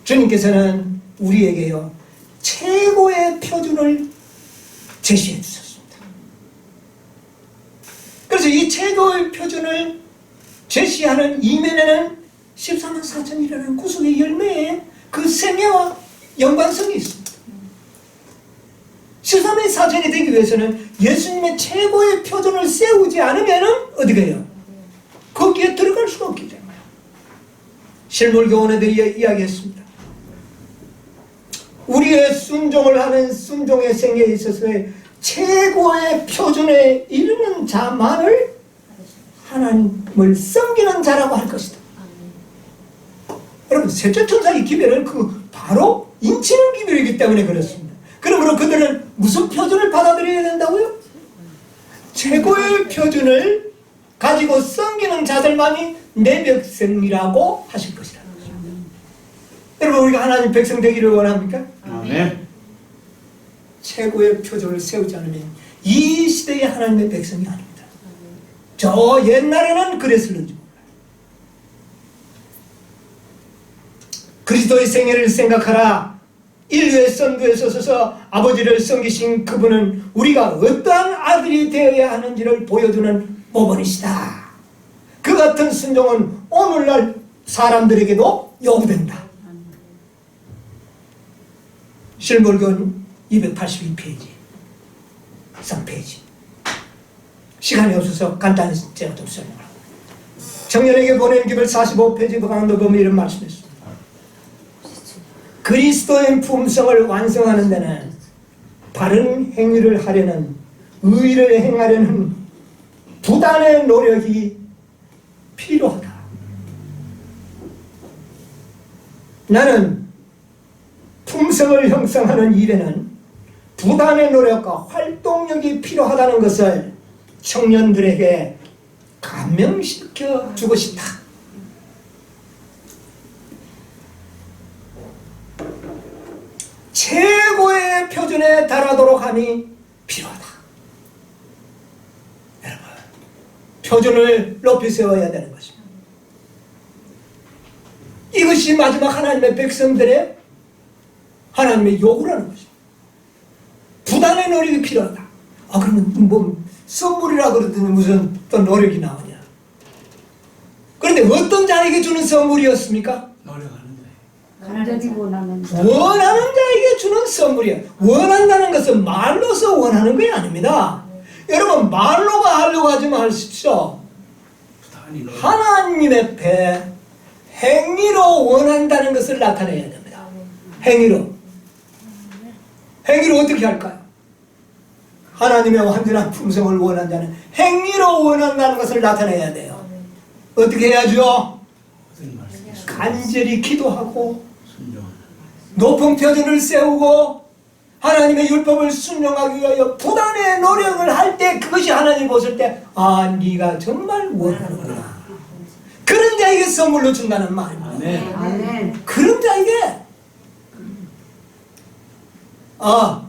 주님께서는 우리에게요 최고의 표준을 제시해 주셨습니다. 그래서 이 최고의 표준을 제시하는 이면에는 14만 4천이라는 구속의 열매에 그 생애와 연관성이 있습니다. 14만 4천이 되기 위해서는 예수님의 최고의 표준을 세우지 않으면 어떻게 해요? 거기에 들어갈 수가 없기 때문에 실물교원애들이 이야기했습니다. 우리의 순종을 하는 순종의 생애에 있어서의 최고의 표준에 이르는 자만을 하나님을 섬기는 자라고 할 것이다. 여러분, 셋째 천사의 기별은 바로 인치는 기별이기 때문에 그렇습니다. 그러므로 그들은 무슨 표준을 받아들여야 된다고요? 최고의 표준을 가지고 섬기는 자들만이 내 백성이라고 하실 것이다. 여러분, 우리가 하나님 백성 되기를 원합니까? 아멘. 최고의 표준을 세우지 않으면 이 시대의 하나님의 백성이 아닙니다. 저 옛날에는 그랬을는지 몰라요. 그리스도의 생애를 생각하라. 인류의 선두에 서서 아버지를 섬기신 그분은 우리가 어떠한 아들이 되어야 하는지를 보여주는 모범이시다. 그 같은 순종은 오늘날 사람들에게도 요구된다. 실물교는 282페이지 3페이지. 시간이 없어서 간단히 제가 좀 설명합니다. 청년에게 보낸 기별 45페이지 강도 보면 이런 말씀했습니다. 그리스도의 품성을 완성하는 데는 바른 행위를 하려는, 의를 행하려는 부단의 노력이 필요하다. 나는 품성을 형성하는 일에는 부단의 노력과 활동력이 필요하다는 것을 청년들에게 감명시켜 주고 싶다. 최고의 표준에 달하도록 함이 필요하다. 여러분, 표준을 높이 세워야 되는 것입니다. 이것이 마지막 하나님의 백성들의 하나님의 요구라는 것입니다. 부단의 노력이 필요하다. 그러면 뭐 선물이라 그러더니 무슨 또 노력이 나오냐. 그런데 어떤 자에게 주는 선물이었습니까? 간절히 원하는 자. 원하는 자에게 주는 선물이야. 원한다는 것은 말로서 원하는 게 아닙니다. 여러분, 말로가 하려고 하지 마십시오. 하나님 앞에 행위로 원한다는 것을 나타내야 됩니다. 행위로. 행위로 어떻게 할까요? 하나님의 완전한 품성을 원한다는 행위로 원한다는 것을 나타내야 돼요. 어떻게 해야죠? 간절히 기도하고 높은 표준을 세우고 하나님의 율법을 순종하기 위하여 부단의 노력을 할 때 그것이 하나님 보실 때 네가 정말 원하는구나. 그런 자에게 선물로 준다는 말입니다. 아멘. 그런 자에게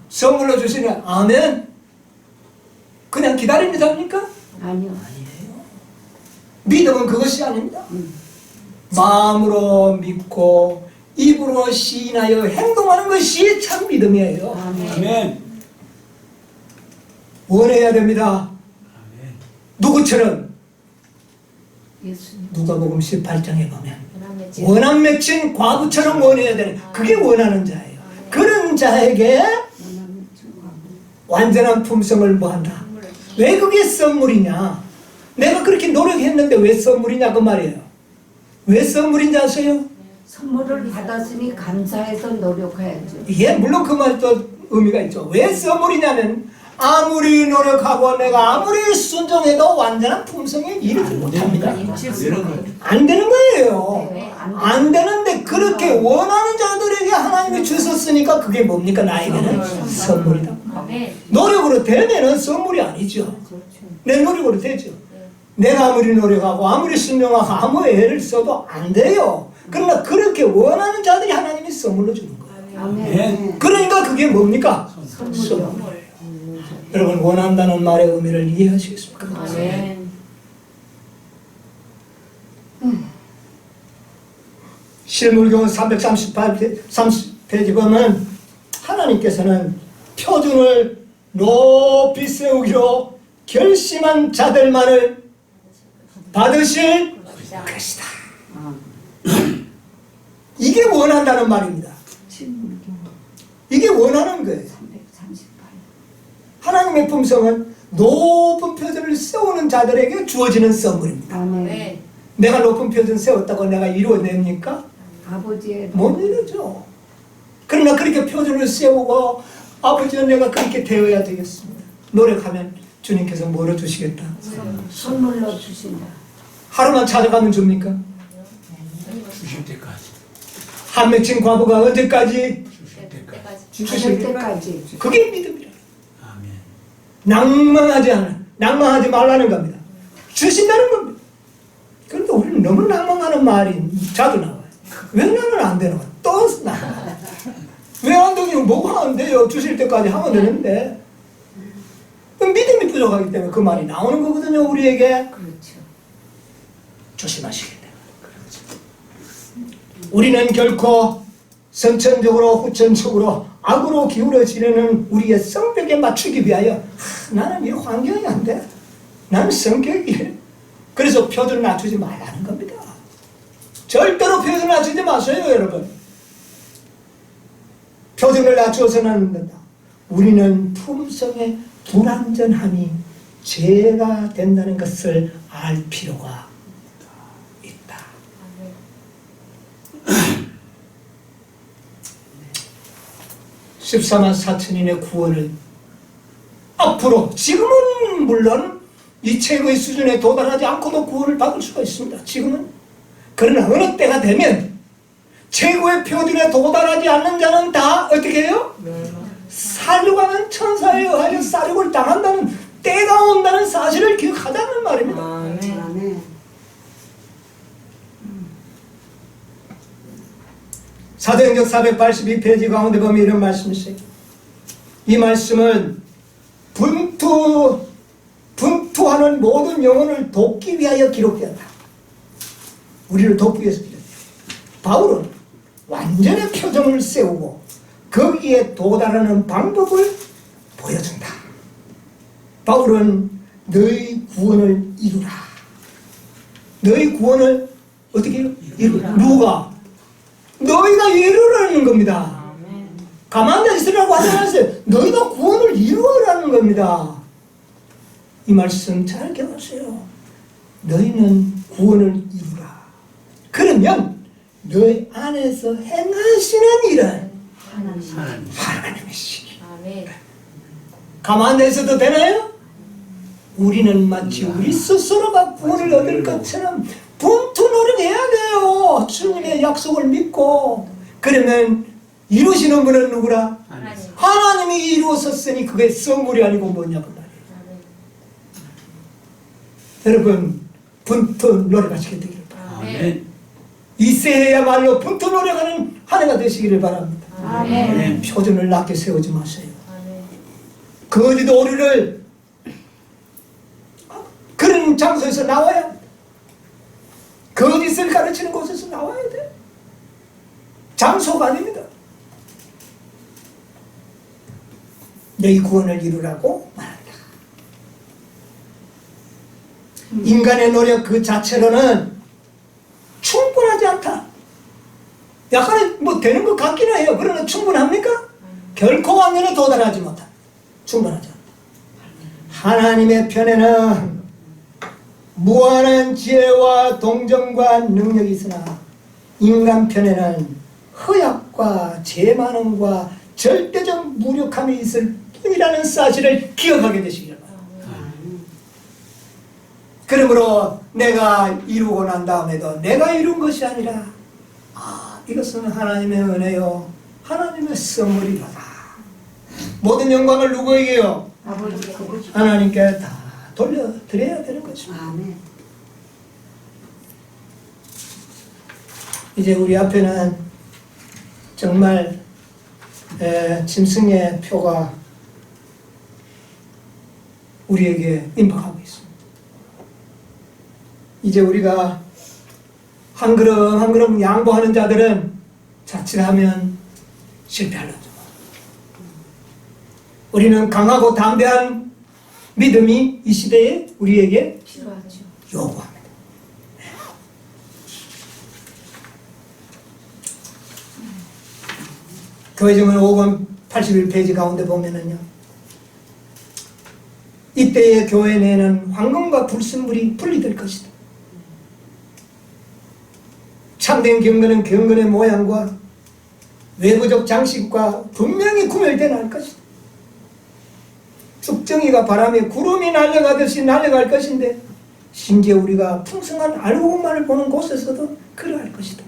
선물로 주시면 아멘. 기다리는 자입니까? 아니요. 믿음은 그것이 아닙니다. 마음으로 믿고 입으로 시인하여 행동하는 것이 참 믿음이에요. 아멘. 원해야 됩니다. 아멘. 누구처럼? 예수님. 누가복음 18장에 보면 원함의 원한 맺힌 과부처럼 원해야 되는, 그게 원하는 자예요. 그런 자에게 원하는 증거하고. 완전한 품성을 뭐한다. 왜 그게 선물이냐? 내가 그렇게 노력했는데 왜 선물이냐 그 말이에요. 왜 선물인지 아세요? 선물을 받았으니 감사해서 노력해야죠. 예, 물론 그 말도 의미가 있죠. 왜 선물이냐면 아무리 노력하고 내가 아무리 순종해도 완전한 품성에 이르지 못합니다. 안 되는 거예요. 안 되는데 그렇게 원하는 자들에게 하나님이 주셨으니까 그게 뭡니까? 나에게는 선물이다. 아멘. 노력으로 되면은 선물이 아니죠. 내 노력으로 되죠. 내가 아무리 노력하고 아무리 순종하고 아무 애를 써도 안 돼요. 그러나 그렇게 원하는 자들이 하나님이 선물로 주는 거예요. 아멘. 그러니까 그게 뭡니까? 선물이요. 선물. 여러분 원한다는 말의 의미를 이해하시겠습니까? 아멘. 실물교훈 330페이지 보면 하나님께서는 표준을 높이 세우기로 결심한 자들만을 받으실 것이다. 이게 원한다는 말입니다. 이게 원하는 거예요. 338. 하나님의 품성은 높은 표준을 세우는 자들에게 주어지는 선물입니다. 아멘. 아멘. 내가 높은 표준 세웠다고 내가 이루어냅니까? 아버지의 못 이루죠. 그러나 그렇게 표준을 세우고 아버지는 내가 그렇게 되어야 되겠습니다. 노력하면 주님께서 뭐로 주시겠다. 선물로 주신다. 하루만 찾아가면 줍니까? 주실 때까지. 한 맺힌 과부가 언제까지? 주실 때까지. 주실 때까지. 그게 믿음이라. 아멘. 낭망하지 말라는 겁니다. 주신다는 겁니다. 그런데 우리는 너무 낭망하는 말이 자주 나와요. 왜 나는 안 되나? 또 나와. 왜 안 되냐면 뭐가 안 돼요? 주실 때까지 하면 되는데. 믿음이 부족하기 때문에 그 말이 나오는 거거든요, 우리에게. 그렇죠. 조심하시겠다. 우리는 결코 선천적으로 후천적으로 악으로 기울어지려는 우리의 성격에 맞추기 위하여 나는 이 환경이 안 돼. 나는 성격이 그래서 표준을 낮추지 말라는 겁니다. 절대로 표준을 낮추지 마세요, 여러분. 표준을 낮추어서는 안 된다. 우리는 품성의 불완전함이 죄가 된다는 것을 알 필요가 있다. 14만 4천인의 구원을 앞으로 지금은 물론 이 최고의 수준에 도달하지 않고도 구원을 받을 수가 있습니다. 지금은. 그러나 어느 때가 되면 최고의 표준에 도달하지 않는 자는 다 어떻게 해요? 살려가는 천사에 의하여 사륙을 당한다는 때가 온다는 사실을 기억하자는 말입니다. 아멘. 사도행전 482페이지 가운데 보면 이런 말씀이 있어요. 이 말씀은 분투하는 모든 영혼을 돕기 위하여 기록되었다. 우리를 돕기 위해서 기록되었다. 바울은 완전히 표정을 세우고 거기에 도달하는 방법을 보여준다. 바울은 너희 구원을 이루라. 너희 구원을 어떻게 해요? 이루라. 누가? 너희가 이루라는 겁니다. 가만히 있으라고 하지 않았어요. 너희가 구원을 이루어라는 겁니다. 이 말씀 잘 기억하세요. 너희는 구원을 이루라. 그러면 너희 안에서 행하시는 일은 하나님이시니. 아멘. 가만히 있어도 되나요? 우리는 마치 우리 스스로가 구원을 얻을 것처럼 분투 노력해야 돼요. 주님의 약속을 믿고. 그러면 이루시는 분은 누구라? 하나님. 하나님이 이루었었으니 그게 선물이 아니고 뭐냐고 말이에요. 여러분 분투 노력하시게 되기를 바랍니다. 아멘. 이 새해야말로 분투 노력하는 한 해가 되시기를 바랍니다. 아멘. 표준을 낮게 세우지 마세요. 아멘. 거짓 오류를 장소에서 나와야 합니다. 거짓을 가르치는 곳에서 나와야 돼요. 장소가 아닙니다. 너희 구원을 이루라고 말한다. 인간의 노력 그 자체로는 충분하지 않다. 약간 뭐 되는 것 같기는 해요. 그러나 충분합니까? 결코 완전히 도달하지 못한다. 충분하지 않다. 하나님의 편에는 무한한 지혜와 동정과 능력이 있으나 인간 편에는 허약과 죄 많음과 절대적 무력함이 있을 뿐이라는 사실을 기억하게 되시기를 바랍니다. 그러므로 내가 이루고 난 다음에도 내가 이룬 것이 아니라 이것은 하나님의 은혜요 하나님의 선물이로다. 모든 영광을 누구에게요? 아버지 하나님께 다 돌려드려야 되는 것입니다. 아멘. 이제 우리 앞에는 정말 짐승의 표가 우리에게 임박하고 있습니다. 이제 우리가 한 걸음 한 걸음 양보하는 자들은 자칫하면 실패하려죠. 우리는 강하고 담대한 믿음이 이 시대에 우리에게 필요하죠. 요구합니다. 교회증언 5권 81페이지 가운데 보면은요, 이때의 교회 내에는 황금과 불순물이 분리될 것이다. 참된 경건은 경건의 모양과 외부적 장식과 분명히 구별되어 날 것이다. 쭉정이가 바람에 구름이 날려가듯이 날려갈 것인데 심지어 우리가 풍성한 알곡만을 보는 곳에서도 그러할 것이다.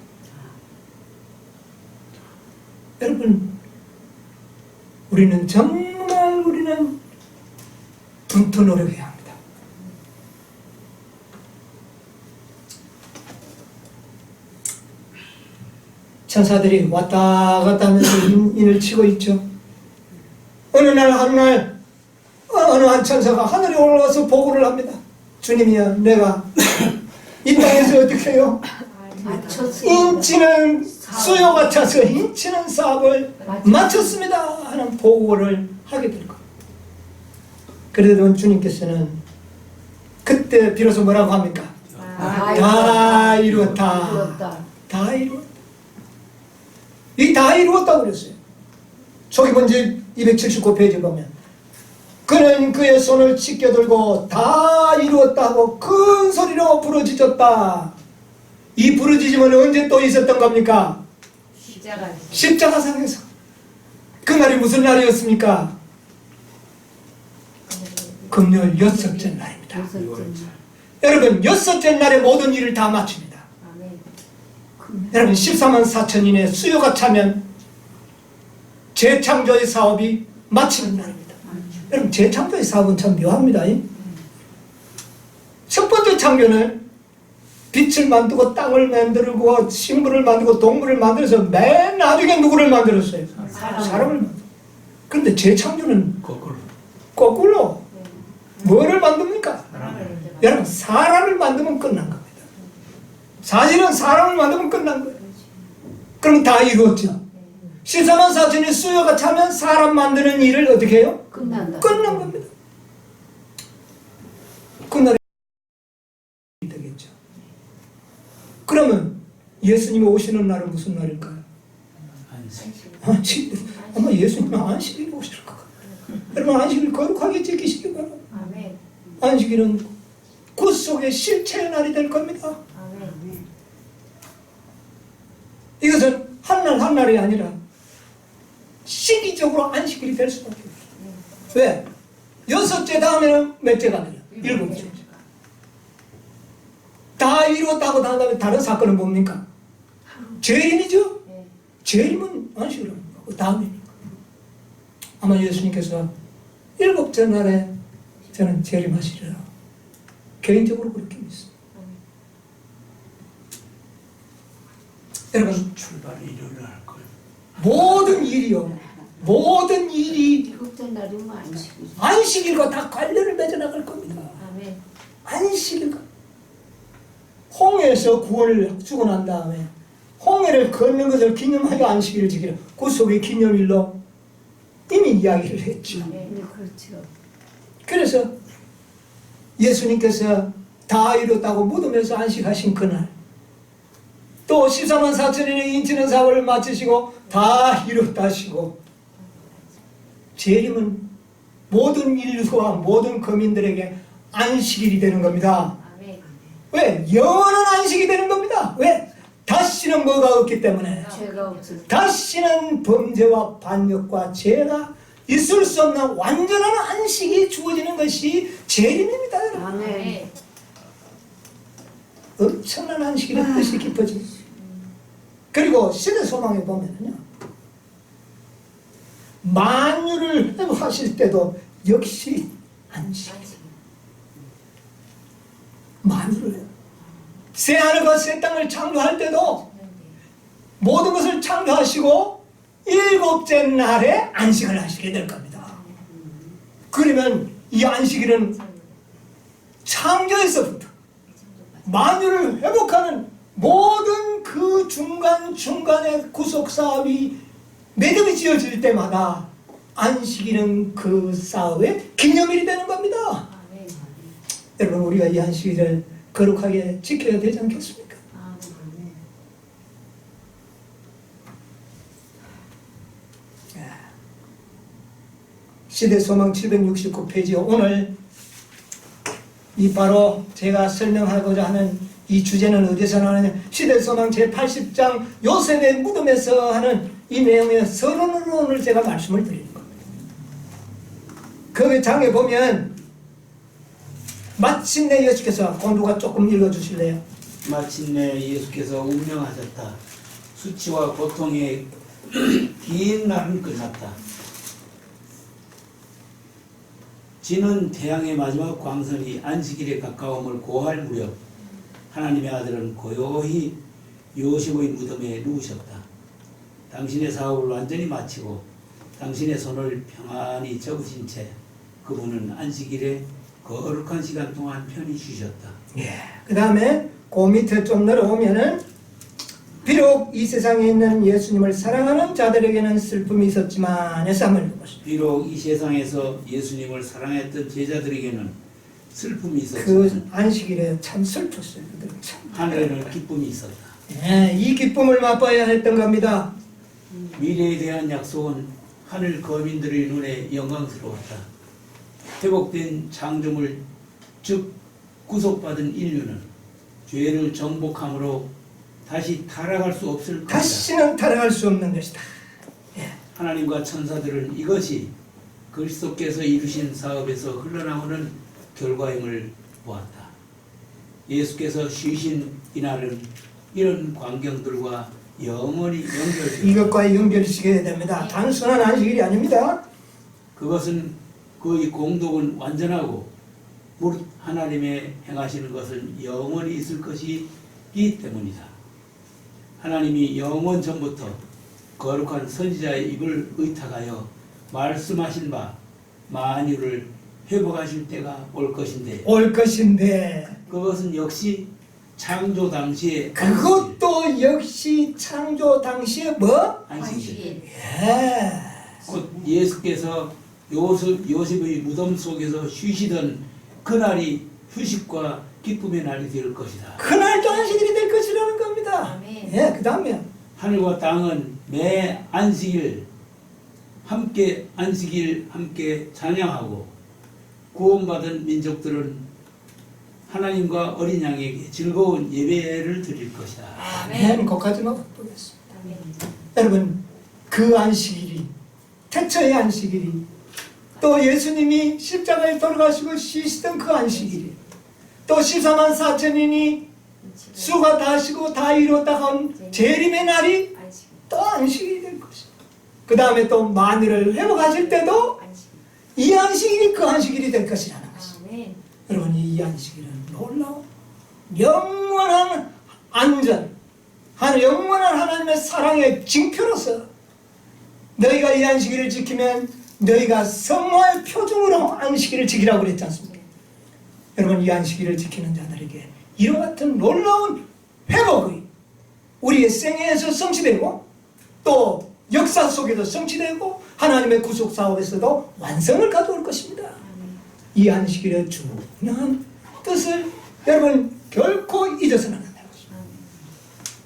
여러분, 우리는 정말 더 노력해야 합니다. 천사들이 왔다 갔다 하면서 인을 치고 있죠. 어느 한 천사가 하늘에 올라가서 보고를 합니다. 주님이여, 내가 이 땅에서 어떻게 해요? 인치는 수요가 차서 인치는 사업을 마쳤습니다 하는 보고를 하게 될 겁니다. 그래도 주님께서는 그때 비로소 뭐라고 합니까? 다 이루었다. 다 이루었다. 이 다 이루었다고 그랬어요. 저기 먼저 279페이지 보면 그는 그의 손을 찢겨들고 다 이루었다 하고 큰 소리로 부르짖었다. 이 부르짖음은 언제 또 있었던 겁니까? 십자가상에서. 그날이 무슨 날이었습니까? 금요일 6째 날입니다. 여러분, 6째 날에 모든 일을 다 마칩니다. 여러분, 14만 4천인의 수요가 차면 재창조의 사업이 마치는 날입니다. 여러분, 재창조의 사업은 참 묘합니다. 첫 번째 창조는 빛을 만들고 땅을 만들고 식물을 만들고 동물을 만들어서 맨 나중에 누구를 만들었어요? 사람을 만들었어요. 그런데 재창조는 거꾸로 뭐를 만듭니까? 여러분, 사람을 만들면 끝난 겁니다. 사실은 사람을 만들면 끝난 거예요. 그럼 다 이루었죠. 14만 4천의 수요가 차면 사람 만드는 일을 어떻게 해요? 끝난 겁니다. 그날이 되겠죠. 그러면 예수님이 오시는 날은 무슨 날일까요? 안식. 아마 예수님은 안식일에 오실 것 같아요. 여러분, 안식일 거룩하게 지키시기 바랍니다. 안식일은 그 속에 실체의 날이 될 겁니다. 이것은 한 날 한 날이 아니라 시기적으로 안식일이 될 수밖에 없어요. 왜? 6째 다음에는 몇째가 돼요? 7째. 다 이루었다고 난 다음에 다른 사건은 뭡니까? 재림이죠? 재림은 안식일 합니다. 그 다음이니까. 아마 예수님께서 7째 날에 저는 재림하시리라. 개인적으로 그렇게 믿습니다. 여러분, 출발이 일요일 날 할 거예요. 모든 일이 날이면 안식이죠. 안식일과 다 관련을 맺어 나갈 겁니다. 아멘. 안식일과 홍해에서 구원을 주고 난 다음에 홍해를 건넌 것을 기념하여 안식일을 지키라. 그 속에 기념일로 이미 이야기를 했죠. 네. 그렇죠. 그래서 예수님께서 다 이뤘다고 무덤에서 안식하신 그날, 또 14만 4천인의 인치는 사업을 마치시고 다 이뤘다 하시고, 재림은 모든 인류와 모든 거민들에게 안식일이 되는 겁니다. 아멘. 왜? 영원한 안식이 되는 겁니다. 왜? 다시는 뭐가 없기 때문에. 죄가 없을 때. 다시는 범죄와 반역과 죄가 있을 수 없는 완전한 안식이 주어지는 것이 재림입니다. 여러분. 아멘. 네. 엄청난 안식일의 뜻이 깊어집니다. 그리고 시대 소망에 보면은요, 만유를 회복하실 때도 역시 안식. 안식. 만유를 새 하늘과 새 땅을 창조할 때도 모든 것을 창조하시고 일곱째 날에 안식을 하시게 될 겁니다. 그러면 이 안식일은 창조에서부터 만유를 회복하는 모든 그 중간중간의 구속사업이 매듭이 지어질 때마다 안식일은 그 사업의 기념일이 되는 겁니다. 아멘. 여러분, 우리가 이 안식일을 거룩하게 지켜야 되지 않겠습니까? 아멘. 시대소망 769페이지, 오늘 이 바로 제가 설명하고자 하는 이 주제는 어디서 나오느냐, 시대소망 제80장 요셉의 무덤에서 하는 이 내용의 서론으로 오늘 제가 말씀을 드리는 겁니다. 그 장에 보면 마침내 예수께서, 공부가 조금 읽어주실래요? 마침내 예수께서 운명하셨다. 수치와 고통의 긴 날은 끝났다. 지는 태양의 마지막 광선이 안식일에 가까움을 고할 무렵 하나님의 아들은 고요히 요셉의 무덤에 누우셨다. 당신의 사업을 완전히 마치고 당신의 손을 평안히 접으신 채 그분은 안식일에 거룩한 시간 동안 편히 쉬셨다. 그 다음에 그 밑에 좀 내려오면은, 비록 이 세상에 있는 예수님을 사랑하는 자들에게는 슬픔이 있었지만, 해서 한번 읽어보시죠. 비록 이 세상에서 예수님을 사랑했던 제자들에게는 슬픔이 그 있었지만 안식일에 참 슬펐어요. 그들은 참. 하늘에는 기쁨이 있었다. 이 기쁨을 맛봐야 했던 겁니다. 미래에 대한 약속은 하늘 거민들의 눈에 영광스러웠다. 회복된 창조물, 즉 구속받은 인류는 죄를 정복함으로 다시 타락할 수 없을 것이다. 다시는 타락할 수 없는 것이다. 하나님과 천사들은 이것이 그리스도께서 이루신 사업에서 흘러나오는 결과임을 보았다. 예수께서 쉬신 이날은 이런 광경들과 영원히 연결되었다. 이것과 연결시켜야 됩니다. 단순한 안식일이 아닙니다. 그것은 그의 공덕은 완전하고 무릇 하나님의 행하시는 것은 영원히 있을 것이기 때문이다. 하나님이 영원 전부터 거룩한 선지자의 입을 의탁하여 말씀하신 바 만유를 회복하실 때가 올 것인데 그것은 역시 창조 당시에 그것도 역시 창조 당시에 뭐? 안식일. 예. 곧 예수께서 요셉의 무덤 속에서 쉬시던 그날이 휴식과 기쁨의 날이 될 것이다. 그날도 안식일이 될 것이라는 겁니다. 아멘. 예, 그 다음에 하늘과 땅은 매 안식일 함께 찬양하고 구원받은 민족들은 하나님과 어린 양에게 즐거운 예배를 드릴 것이다. 아멘. 거기까지만 보겠습니다. 아멘. 여러분, 그 안식일이, 태초의 안식일이, 또 예수님이 십자가에 돌아가시고 쉬시던 그 안식일이, 또 14만 4천인이 수가 다시고 다 이뤘다가 온 재림의 날이 안식. 또 안식일이 될 것입니다. 그 다음에 또 만유를 회복하실 때도 안식. 이 안식일이 그 안식일이 될 것이라는 것입니다. 아멘. 여러분, 이 안식일은 놀라운 영원한 안전, 영원한 하나님의 사랑의 징표로서 너희가 이 안식일을 지키면 너희가 성화의 표징으로 안식일을 지키라고 그랬지 않습니까? 여러분, 이 안식일을 지키는 자들에게 이와 같은 놀라운 회복이 우리의 생애에서 성취되고 또 역사 속에서 성취되고 하나님의 구속 사업에서도 완성을 가져올 것입니다. 이 안식일의 중요한 뜻을 여러분 결코 잊어서는 안 된다고 것입니다.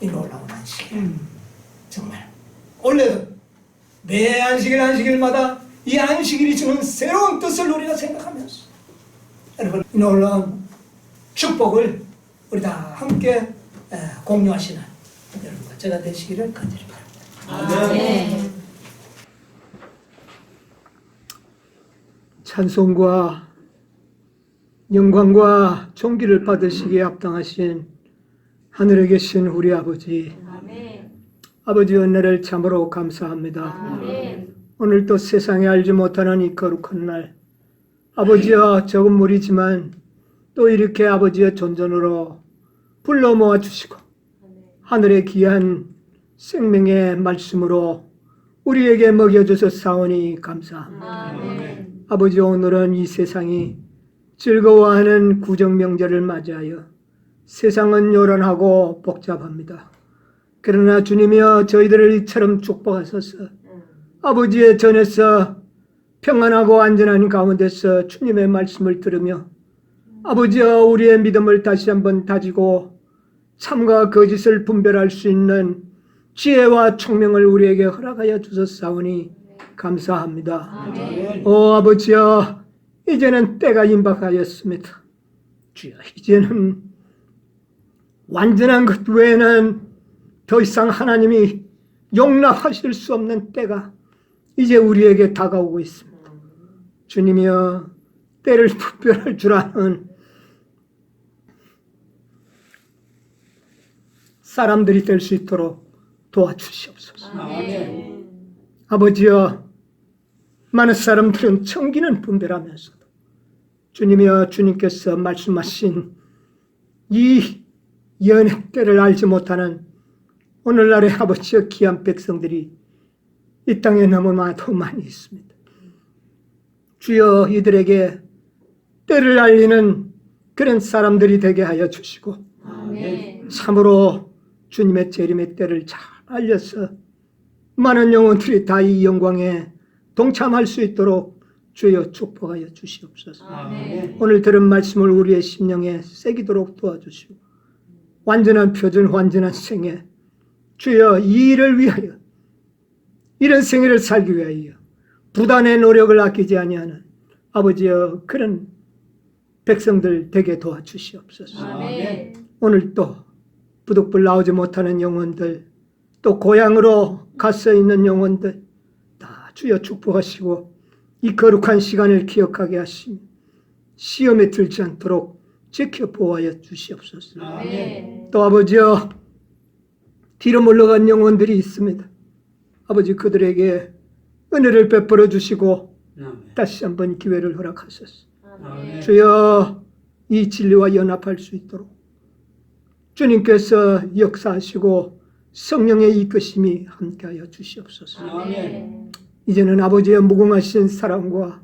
이 놀라운 안식일 정말 원래는 매 안식일마다 이 안식일이 주는 새로운 뜻을 우리가 생각하면서 여러분 이 놀라운 축복을 우리 다 함께 공유하시는 여러분과 제가 되시기를 간절히 바랍니다. 네. 찬송과 영광과 존귀를 받으시기에 합당하신 하늘에 계신 우리 아버지, 아멘. 아버지 은혜를 참으로 감사합니다. 아멘. 오늘 또 세상에 알지 못하는 이 거룩한 날, 아버지여 적은 무리지만 또 이렇게 아버지의 존전으로 불러 모아 주시고 하늘의 귀한 생명의 말씀으로 우리에게 먹여줘서 사오니 감사합니다. 아멘. 아버지 오늘은 이 세상이 즐거워하는 구정명절을 맞이하여 세상은 요란하고 복잡합니다. 그러나 주님이여 저희들을 이처럼 축복하소서. 아버지의 전에서 평안하고 안전한 가운데서 주님의 말씀을 들으며 아버지여 우리의 믿음을 다시 한번 다지고 참과 거짓을 분별할 수 있는 지혜와 총명을 우리에게 허락하여 주셨사오니 감사합니다. 아멘. 오 아버지여 이제는 때가 임박하였습니다. 주여 이제는 완전한 것 외에는 더 이상 하나님이 용납하실 수 없는 때가 이제 우리에게 다가오고 있습니다. 주님이여 때를 분별할 줄 아는 사람들이 될 수 있도록 도와주시옵소서. 아멘. 아버지여 많은 사람들은 청기는 분별하면서도 주님이여 주님께서 말씀하신 이 연의 때를 알지 못하는 오늘날의 아버지여 귀한 백성들이 이 땅에 너무나도 많이 있습니다. 주여 이들에게 때를 알리는 그런 사람들이 되게 하여 주시고 아멘. 참으로 주님의 재림의 때를 잘 알려서 많은 영혼들이 다 이 영광에 동참할 수 있도록 주여 축복하여 주시옵소서. 아멘. 오늘 들은 말씀을 우리의 심령에 새기도록 도와주시고 완전한 표준 완전한 생애 주여 이 일을 위하여 이런 생애를 살기 위하여 부단의 노력을 아끼지 아니하는 아버지여 그런 백성들 되게 도와주시옵소서. 아멘. 오늘 또 부득불 나오지 못하는 영혼들 또 고향으로 갔어 있는 영혼들 다 주여 축복하시고 이 거룩한 시간을 기억하게 하시며 시험에 들지 않도록 지켜 보호하여 주시옵소서. 아멘. 또 아버지여 뒤로 물러간 영혼들이 있습니다. 아버지 그들에게 은혜를 베풀어 주시고 다시 한번 기회를 허락하소서. 아멘. 주여 이 진리와 연합할 수 있도록 주님께서 역사하시고 성령의 이끄심이 함께하여 주시옵소서. 아멘. 이제는 아버지의 무궁하신 사랑과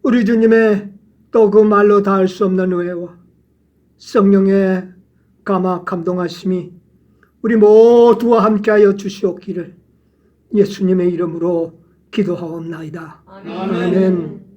우리 주님의 또 그 말로 다 할 수 없는 은혜와 성령의 감동하심이 우리 모두와 함께하여 주시옵기를 예수님의 이름으로 기도하옵나이다. 아멘. 아멘.